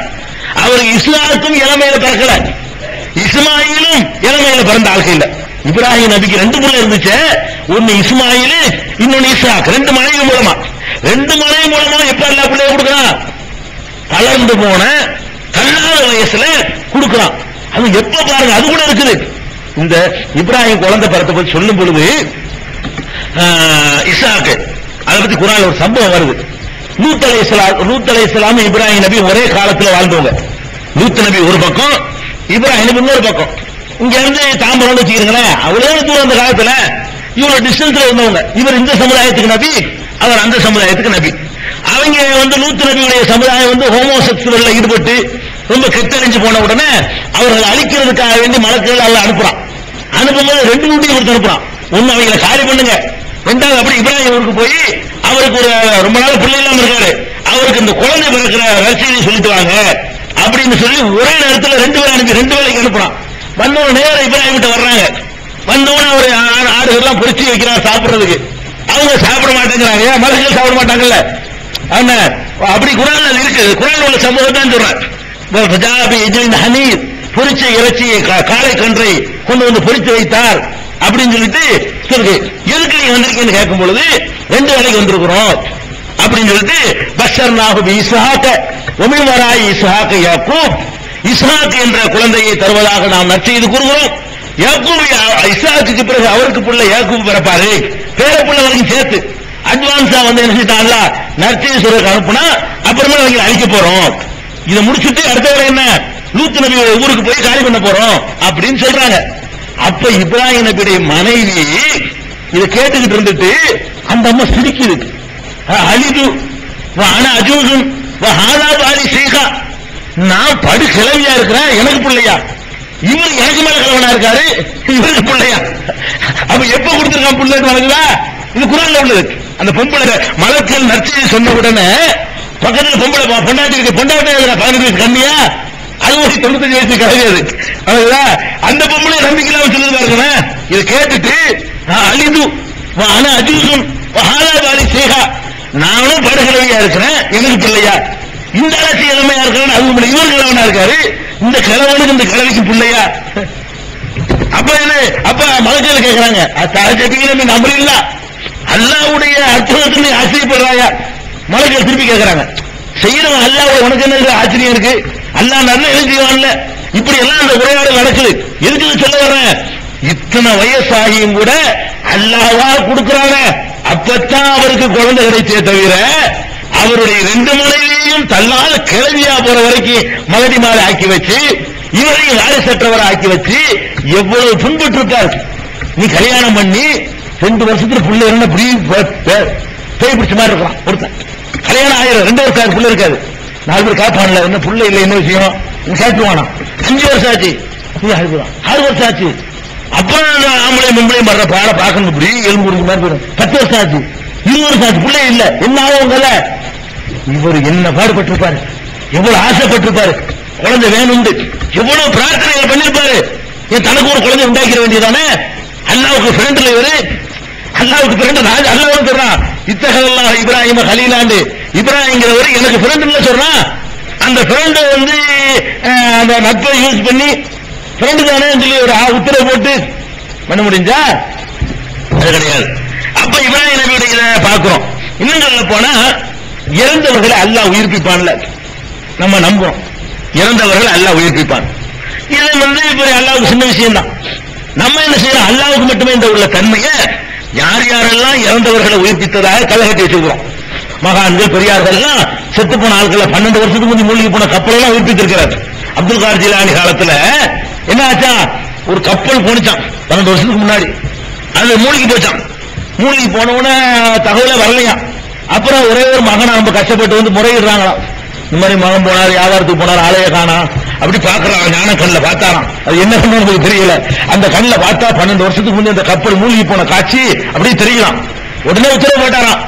அவர் இஸ்ஹாக்கும் இளமையில பிறக்கல, இஸ்மாயிலும் இளமையில பிறந்த ஆள்கள் இல்ல. இப்ராஹிம் நபிக்கு 2 பிள்ளை இருந்துச்சு, ஒன்னு இஸ்மாயில், இன்னொன்னு இஸ்ஹாக். 2 மனைவி மூலமா, 2 மனைவி மூலமா எப்ப எல்லா பிள்ளைய கொடுக்கிறான்? கலந்து போன கல்லாத வயசுல கொடுக்கிறான். அது எப்ப பாருங்க, அது கூட இருக்குது. இந்த இப்ராஹிம் குழந்தை பிறத்த பத்தி சொல்லும் பொழுது இஸ்ஹாக் அதை பத்தி குர்ஆன்ல ஒரு சம்பவம் வருது. லூத் அலைஹிஸ்ஸலாம் இப்ராஹிம் நபி ஒரே காலத்துல வாழ்ந்தவங்க. லூத் நபி ஒரு பக்கம், இப்ராஹிம் நபி இன்னொரு பக்கம். இங்க இருந்து தாம்பரம் வச்சுக்கிறீங்களேன், அவ்வளவு தூரம் அந்த காலத்துல இவ்வளவு டிஸ்டன்ஸ்ல இருந்தவங்க. இவர் இந்த சமுதாயத்துக்கு நபி, அவர் அந்த சமுதாயத்துக்கு நபி. அவங்க லூத் நபியுடைய சமுதாயம் ஹோமோசெக்சுவல்ல ஈடுபட்டு ரொம்ப கெட்டழிஞ்சு போன உடனே அவர்களை அழிக்கிறதுக்காக வேண்டி மலக்குகள் அல்ல அனுப்புறான். அனுப்பும்போது ரெண்டு நூட்டி கொடுத்து அனுப்புறான். ஒண்ணு அவங்களை காலி பண்ணுங்க, ரெண்டாவது அப்படி இப்ராஹிம் ஊருக்கு போய் அவருக்கு ஒரு ரொம்ப நாள் பிள்ளை இல்லாம இருக்காரு, அவருக்கு இந்த குழந்தை பிறக்கிற ரசியை சொல்லிட்டு வாங்க அப்படின்னு சொல்லி ஒரே நேரத்தில் ரெண்டு பேரும் அனுப்பி ரெண்டு வேலைக்கு அனுப்புறான். வந்தவங்க நேரம் இப்ராஹிம் கிட்ட வர்றாங்க. வந்தவன ஒரு ஆடுகள்லாம் பொறிச்சு வைக்கிறார் சாப்பிடுறதுக்கு. அவங்க சாப்பிட மாட்டேங்கிறாங்க, மலக்குகள் சாப்பிட மாட்டாங்கல்ல. அப்படி குரான் இருக்கு, குரான் உள்ள சமூகம் தான் சொல்றாங்க. பொறிச்ச இறைச்சியை காளை கன்றை கொண்டு வந்து பொறித்து வைத்தார் அப்படின்னு சொல்லிட்டு சொல்லுங்க. எதுக்கு நீங்க வந்திருக்கீங்கன்னு கேட்கும் பொழுது ரெண்டு வேலைக்கு வந்திருக்கிறோம் அப்படின்னு சொல்லிட்டு பஷர்நாஹு இஸ்ஹாக ஒமிவராய் இஸ்ஹாக யாக்கூப், இஸ்ஹாக் என்ற குழந்தையை தருவதாக நாம் நற்செய்து கூறுகிறோம். யாக்கூப் இஸ்ஹாக்கு பிறகு அவருக்கு புள்ள யாக்கூப் பிறப்பாரு, பேர புள்ள வரைக்கும் சேர்த்து அட்வான்ஸா என்ன செஞ்சிட்டாங்க நற்செய்தி சொல்றதுக்கு அனுப்புனா அப்புறமா அவங்க அழிக்க போறோம். இதை முடிச்சுட்டு அடுத்த வரை என்ன லூத் நபி ஊருக்கு போய் காலி பண்ண போறோம் அப்படின்னு சொல்றாங்க. அப்ப இப்ராஹிம் நபியுடைய மனைவி இதை கேட்டுக்கிட்டு இருந்துட்டு அந்த அம்மா சிரிக்குது. அலிது ஆனா அஜூசும் ஆலி சேகா, நான் படு கிளவியா இருக்கிறேன், எனக்கு பிள்ளையா, இவர் எனக்கு மேல கிழவனா இருக்காரு, இவருக்கு பிள்ளையா, அப்ப எப்ப கொடுத்திருக்கான் பிள்ளை வணங்குதா? இது குரான்ல உள்ளது. அந்த பொம்பளை மலக்கள் நற்செய்தி சொன்ன உடனே பக்கத்தில் பொம்பளை பொண்டாட்டி இருக்கு, பொண்டாட்டி 15 வயசு கண்ணியா, அது ஒரு 95 வயசு கிடையாது. அந்த பொம்பளை நம்பிக்கையில்லாம சொல்லுது பாருங்க. இதை கேட்டுட்டு அலிது ஆனா அஜூசும் ஆலி சேகா, நானும் படுகிழவியா இருக்கிறேன், எனக்கு பிள்ளையா, இந்த அரசு இளமையா இருக்கிறேன், அது இவர் கிழவனா இருக்காரு, இந்த கிழவனுக்கு இந்த கிழவிக்கு பிள்ளையா? அப்ப என்ன அப்ப மலக்கள் கேட்கிறாங்க, நம்புறீங்களா? அல்லாஹ்வுடைய அற்புதத்தை ஆச்சரியப்படுறாயா? மலக்கள் திருப்பி கேட்கிறாங்க. செய்யறவன் அல்லாஹ் உனக்கு என்ன ஆச்சரியம் இருக்கு? அல்லாஹ் நல்ல எழுதிவான்ல. இப்படி எல்லாம் அந்த உரையாடல் நடக்குது. எதுக்கு சொல்ல வர்றேன்? இத்தனை வயசாகியும் கூட அல்லாஹ்வா கொடுக்கிறாங்க. அப்பத்தான் அவருக்கு குழந்தை கிடைச்சே தவிர அவருடைய 2 மனைவியையும் தள்ளாத கிளவியா போற வரைக்கும் மகதி மாலை ஆக்கி வச்சு இவரையும் வாரிசற்றவரை ஆக்கி வச்சு எவ்வளவு துன்பட்டு இருக்காரு. நீ கல்யாணம் பண்ணி 2 வருஷத்துல புள்ள இருந்தா பேய் பிடிச்ச மாதிரி இருக்கலாம். ஒருத்தன் கல்யாணம் ஆயிரம் 2 வருஷம் புள்ள இருக்காது. 4 பேர் காப்பான்ல என்ன புள்ள இல்லை, என்ன விஷயம் கேட்டுவானா? 5 வருஷம் ஆச்சு, 6 வருஷம் ஆச்சு. அப்புறம் ஆம்பளை மும்பளையும் வர்ற பாட பார்க்கணும், இப்படி எலும்பு மாதிரி போயிடும். 10 வருஷம் ஆச்சு, 20 வருஷம் ஆச்சு, பிள்ளை இல்ல. என்ன ஆகுங்கல்ல? இவர் என்ன பாடுபட்டிருப்பாரு, எவ்வளவு ஆசைப்பட்டிருப்பாரு, குழந்தை வேணும்னு எவ்வளவு பிரார்த்தனைகள் பண்ணிருப்பாரு. என் தனக்கு ஒரு குழந்தை உண்டாக்கிற வேண்டியதானே? அல்லாவுக்கு ஃப்ரெண்ட்ல இவரு, அல்லாவுக்கு ஃப்ரெண்ட் அல்லாவும் சொல்றான், இத்தகல்லாஹ் இப்ராஹிம கலீலாண்டு, இப்ராஹிம்ங்கிறவரு எனக்கு ஃப்ரெண்ட் சொல்றான். அந்த ஃப்ரெண்ட் அந்த நட்பை யூஸ் பண்ணி ஃப்ரெண்டு தானே சொல்லி ஒரு உத்தரவு போட்டு பண்ண முடிஞ்சா? அது கிடையாது. அப்ப இப்ராஹிம் நபியுடைய இதை பார்க்கிறோம். இன்னும் சொல்ல போனா இறந்தவர்களை அல்லாஹ் உயிர்ப்பிப்பான்ல நம்ம நம்புறோம். இறந்தவர்கள் அல்லாஹ் உயிர்ப்பிப்பான். இது இப்ப அல்லாஹ்வுக்கு சின்ன விஷயம் தான். நம்ம என்ன செய்யறோம்? அல்லாஹ்வுக்கு மட்டுமே இந்த உள்ள தன்மையை யார் யாரெல்லாம் இறந்தவர்களை உயிர்ப்பித்ததாக கலகட்டி வச்சிருக்கிறோம். மகான்கள் பெரியார்கள் எல்லாம் செத்து போன ஆட்களை 12 வருஷத்துக்கு முந்தி மூழ்கி போன கப்பலெல்லாம் உயிர்ப்பித்திருக்கிறார். அப்துல் கார் ஜிலானி காலத்துல என்ன ஆச்சா? ஒரு கப்பல் போனிச்சான் 12 வருஷத்துக்கு முன்னாடி, அது மூழ்கி போச்சான். மூழ்கி போனவுடனே தகவலே வரலையா. அப்புறம் ஒரே ஒரு மகனை நம்ம கஷ்டப்பட்டு வந்து முறையிடுறாங்களாம். இந்த மாதிரி மகன் போனார், வியாபாரத்துக்கு போனார், ஆலய காணா, அப்படி பாக்குறாங்க. ஞான கண்ணில் பார்த்தாராம். அது என்ன நமக்கு தெரியல. அந்த கண்ணில் பார்த்தா 12 வருஷத்துக்கு முந்தைய அந்த கப்பல் மூழ்கி போன காட்சி அப்படியே தெரியலாம். உடனே உத்தரவு போட்டாராம்.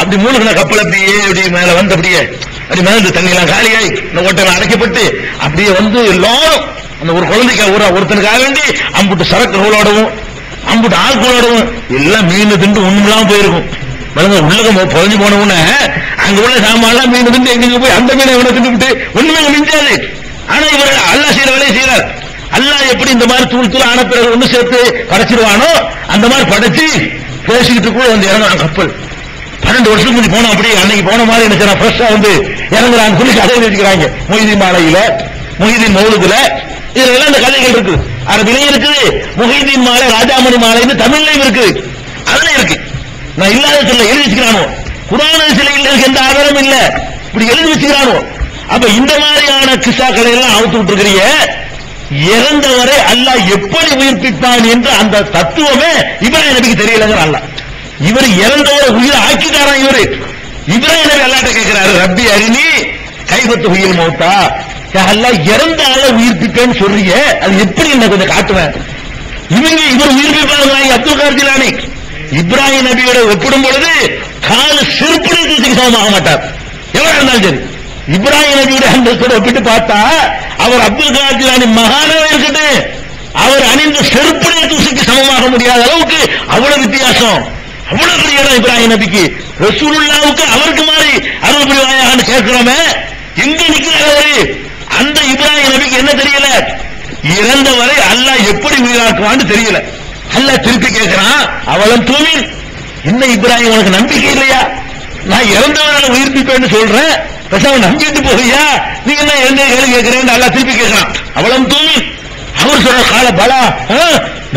அப்படி மூழ்கின கப்பல் அப்படியே அப்படி மேல வந்து அப்படியே அப்படி மேல தண்ணி எல்லாம் காலியாய் இந்த ஓட்டெல்லாம் அடைக்கப்பட்டு அப்படியே வந்து எல்லாரும் அந்த ஒரு குழந்தைக்கு ஒருத்தனுக்காக வேண்டி அம்புட்டு சரக்குகளோடவும் அம்புட்டு ஆட்களோடவும் எல்லாம் மீன் திண்டு ஒண்ணுலாம் போயிருக்கும். உள்ளகம் புதஞ்சு போன உடனே அங்க உள்ள சாமான் மீன் திண்டு எங்க போய் அந்த மீனை இவனை திண்டு ஒண்ணுமே மிஞ்சாது. ஆனா இவர் அல்லாஹ் செய்யற வேலையை செய்யறார். அல்லாஹ் எப்படி இந்த மாதிரி தூள் தூள் ஆன பிறகு ஒண்ணு சேர்த்து படைச்சிருவானோ அந்த மாதிரி படைச்சு பேசிக்கிட்டு கூட வந்து இறங்குறான் கப்பல். 12 வருஷத்துக்கு முன்னாடி போனோம். அப்படியே அன்னைக்கு போன மாதிரி என்ன ஃப்ரெஷ்ஷா வந்து இறங்குறான்னு சொல்லி கதை வச்சுக்கிறாங்க. மொஹிதீன் மாலையில, மொஹிதீன் மௌலுதுல இதெல்லாம் இந்த கதைகள் இருக்கு. அரபிலையும் இருக்குது, மொஹிதீன் மாலை, ராஜாமணி மாலைன்னு தமிழ்லையும் இருக்குது. அதுல இருக்கு. நான் இல்லாத சொல்ல எழுதி வச்சுக்கிறானோ குர்ஆன் ஹதீஸ்ல எந்த ஆதாரம் இல்ல, இப்படி எழுதி வச்சுக்கிறானோ. அப்ப இந்த மாதிரியான கிஸ்ஸாக்களை எல்லாம் அவுத்து விட்டுருக்கிறீங்க. இறந்தவரை அல்லாஹ் எப்படி உயிர்ப்பிப்பான் என்று அந்த தத்துவமே இப்ராஹிம் நபிக்கு தெரியலங்கிற அல்லாஹ். இவர் இறந்தவரை உயிர் ஆக்கிட்டாராம். இப்ராஹிம் நபி அல்லாஹ்ட்ட கேட்கிறாரு, ரப்பி அரினி கைபத்து உயிர் மௌத்தா, அல்லாஹ் இறந்த ஆளை உயிர்ப்பிப்பேன்னு சொல்றீங்க, அது எப்படி என்ன கொஞ்சம் காட்டுவேன். இவர் உயிர்ப்பிப்பாங்க அப்துல் காதர் ஜிலானி. இப்ராஹிம் நபியோட ஒப்பிடும் பொழுது கால செருப்படி தூசிக்கு சமமாக மாட்டார் எவரா இருந்தாலும் சரி. இப்ராஹிம் நபியோட அந்த ஒப்பிட்டு பார்த்தா அவர் அப்துல் காதர் ஜிலானி மகானாக இருக்கட்டும், அவர் அணிந்த செருப்படி தூசிக்கு சமமாக முடியாத அளவுக்கு அவ்வளவு வித்தியாசம். அவ்வளவு பெரிய இடம் இப்ராஹிம் நபிக்கு. ரசூலுல்லாஹ்வுக்கு அவருக்கு மாதிரி அருள் புரிவாயான்னு கேட்கிறோமே, எங்க நிக்கிறாரு? அந்த இப்ராஹிம் நபிக்கு என்ன தெரியல? இறந்தவரை அல்லாஹ் எப்படி உயிராக்குவான்னு தெரியல. அல்லாஹ் திருப்பி கேட்கிறான், அவளும் தூமி, என்ன இப்ராஹிம் உனக்கு நம்பிக்கை இல்லையா? நான் இறந்தவரை உயிர்ப்பிப்பேன்னு சொல்றேன், பேசாம நம்பிட்டு போறியா? நீ என்ன என்ன கேள்வி கேட்கிறேன்னு அல்லாஹ் திருப்பி கேட்கிறான். அவளும் தூமி, அவர் சொல்ற கால பலா,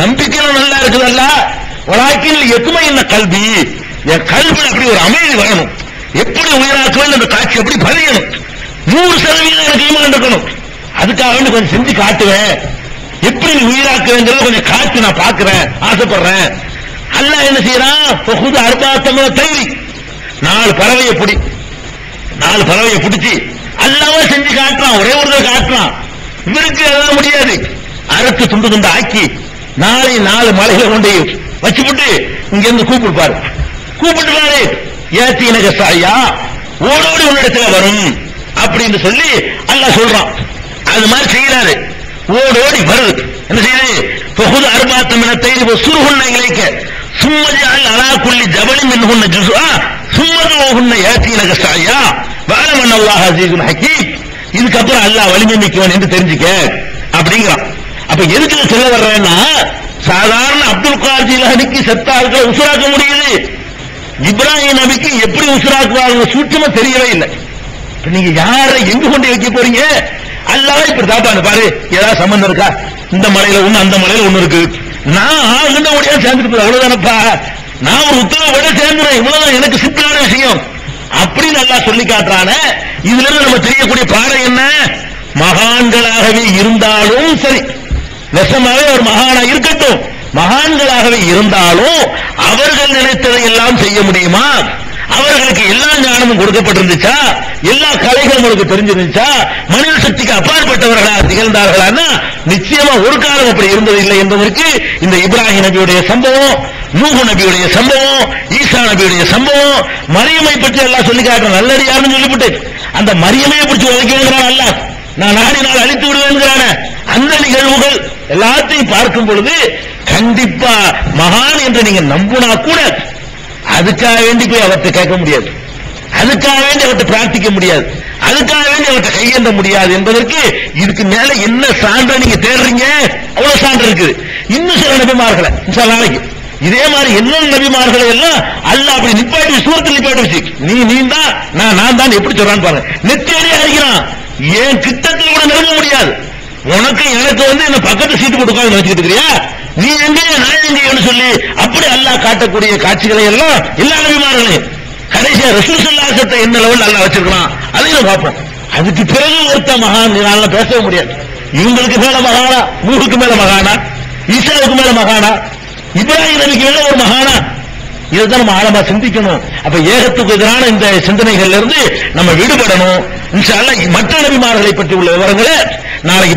நம்பிக்கையில நல்லா இருக்குதல்ல, வலாக்கில் எத்துமை என்ன கல்வி, என் கல்வி அப்படி ஒரு அமைதி வரணும். எப்படி உயிராக்குவேன் அந்த காட்சி எப்படி பதியணும். 100% எனக்கு ஈமான் இருக்கணும். அதுக்காக வேண்டி கொஞ்சம் செஞ்சு காட்டுவேன். எப்படி நீ உயிராக்குவேங்கிறத கொஞ்சம் காட்டு, நான் பாக்குறேன், ஆசைப்படுறேன். அல்லாஹ் என்ன செய்யறான்? அர்பாத்தம தைரி, 4 பறவையை பிடி, 4 பறவையை பிடிச்சி அல்லாஹ்வே செஞ்சு காட்டுறான். ஒரே ஒரு தடவை காட்டுறான். இவருக்கு அதெல்லாம் முடியாது. அறுத்து துண்டு துண்டு ஆக்கி நாளை 4 மலைகளை கொண்டு வச்சுவிட்டு இங்க இருந்து கூப்பிட்டு பாரு, ஏத்தீனக சாயா, ஓடோடி உன்னிடத்துல வரும் அப்படின்னு சொல்லி அல்லாஹ் சொல்றான். அது மாதிரி செய்யறாரு, ஓடோடி வருது. என்ன செய்யுது? பகுது அர்பாத்தமின தைரி சுருகுன்ன இலைக்க சும்மஜால் அலா குல்லி ஜபலின் மின்ஹுன்ன ஜுஸ்ஆ சும்மதுஹுன்ன யாத்தீனக சாயா வஅலமன் அல்லாஹ் அஸீஸுல் ஹக்கீம். இதுக்கப்புறம் அல்லாஹ் வலிமை மிக்கவன் என்று தெரிஞ்சுக்க அப்படிங்கிறான். அப்ப எதுக்கு சொல்ல வர்றேன்னா, சாதாரண அப்துல் காதர் ஜிலானிக்கு செத்த ஆட்களை உசுராக்க முடியுது, இப்ராஹிம் நபிக்கு எப்படி உசுராக்குவாங்க சூட்சமா தெரியவே இல்லை. நீங்க யாரை எங்க கொண்டு வைக்க போறீங்க? அல்லாஹ் இப்படி தாப்பான்னு பாரு, ஏதாவது சம்பந்தம் இருக்கா? இந்த மலையில ஒண்ணு அந்த மலையில ஒண்ணு இருக்கு, நான் ஆளுங்க ஓடியா சேர்ந்துட்டு அவ்வளவுதானப்பா, நான் ஒரு உத்தரவோட சேர்ந்துறேன், இவ்வளவுதான் எனக்கு சிம்பிளான விஷயம் அப்படின்னு அல்லாஹ் சொல்லி காட்டுறான. இதுல இருந்து நம்ம தெரியக்கூடிய பாடம் என்ன? மகான்களாகவே இருந்தாலும் சரி, நெசமாவே ஒரு மகானா இருக்கட்டும், மகான்களாகவே இருந்தாலும் அவர்கள் நினைத்ததை எல்லாம் செய்ய முடியுமா? அவர்களுக்கு எல்லா ஞானமும் கொடுக்கப்பட்டிருந்துச்சா? எல்லா கலைகளும் உங்களுக்கு தெரிஞ்சிருந்துச்சா? மனித சக்திக்கு அப்பாற்பட்டவர்களாக திகழ்ந்தார்களா? நிச்சயமா ஒரு காலம் அப்படி இருந்ததில்லை என்பதற்கு இந்த இப்ராஹிம் நபியுடைய சம்பவம், நூஹ் நபியுடைய சம்பவம், ஈசா நபியுடைய சம்பவம், மரியமை பற்றி எல்லாம் சொல்லி காட்டுற நல்லடியாருன்னு சொல்லிவிட்டு அந்த மரியமையை பிடிச்சி உதைக்கிறான் அல்லாஹ், நான் நாடினால் அழித்து விடுவேன். அந்த நிகழ்வுகள் எல்லாத்தையும் பார்க்கும் பொழுது கண்டிப்பா மகான் என்று நீங்க நம்புனா கூட அதுக்காக வேண்டி போய் அவர்கிட்ட கேட்க முடியாது, அதுக்காக வேண்டி அவர்கிட்ட பிரார்த்திக்க முடியாது, அதுக்காக வேண்டி அவர்கிட்ட கையேந்த முடியாது என்பதற்கு இதுக்கு மேல என்ன சான்று நீங்க தேடுறீங்க? அவ்வளவு சான்று இருக்குது. இன்னும் சில நபிமார்களை நாளைக்கு இதே மாதிரி என்ன நபிமார்களை எல்லாம் அல்லாஹ் அப்படி நிப்பாட்டி சூரத்தில் நிப்பாட்டி வச்சு நீ தான் நான் தான் எப்படி சொல்றான்னு பாருங்க. நெத்தியடி அடிக்கிறான், ஏன் கிட்டத்தில் கூட நெருங்க முடியாது. உனக்கு எனக்கு என்ன பக்கத்து சீட்டு கொடுக்காது நினைச்சுக்கிட்டு இருக்கிறியா? நீ எங்கே நான் எங்கேன்னு சொல்லி அப்படி அல்லாஹ் காட்டக்கூடிய காட்சிகளை எல்லாம் எல்லா நபிமார்களையும் கடைசியா ரசூல் ஸல்லல்லாஹு அலைஹி வஸல்லம் என்ன லெவல் அல்லாஹ் வச்சிருக்கான் அதையும் பார்ப்போம். அதுக்கு பிறகு ஒருத்த மகான் என்னால பேசவே முடியாது. இவங்களுக்கு மேல மகானா, நூஹுக்கு மேல மகானா, ஈசாவுக்கு மேல மகானா, இப்ராஹிம் நபிக்கு மேல ஒரு மகானா? இதுதான் நம்ம ஆழமா சிந்திக்கணும். அப்ப ஏகத்துக்கு எதிரான இந்த சிந்தனைகள்ல இருந்து நம்ம விடுபடணும். இன்ஷா அல்லாஹ் மற்ற நபிமார்களை பற்றி உள்ள விவரங்களை நாளைக்கு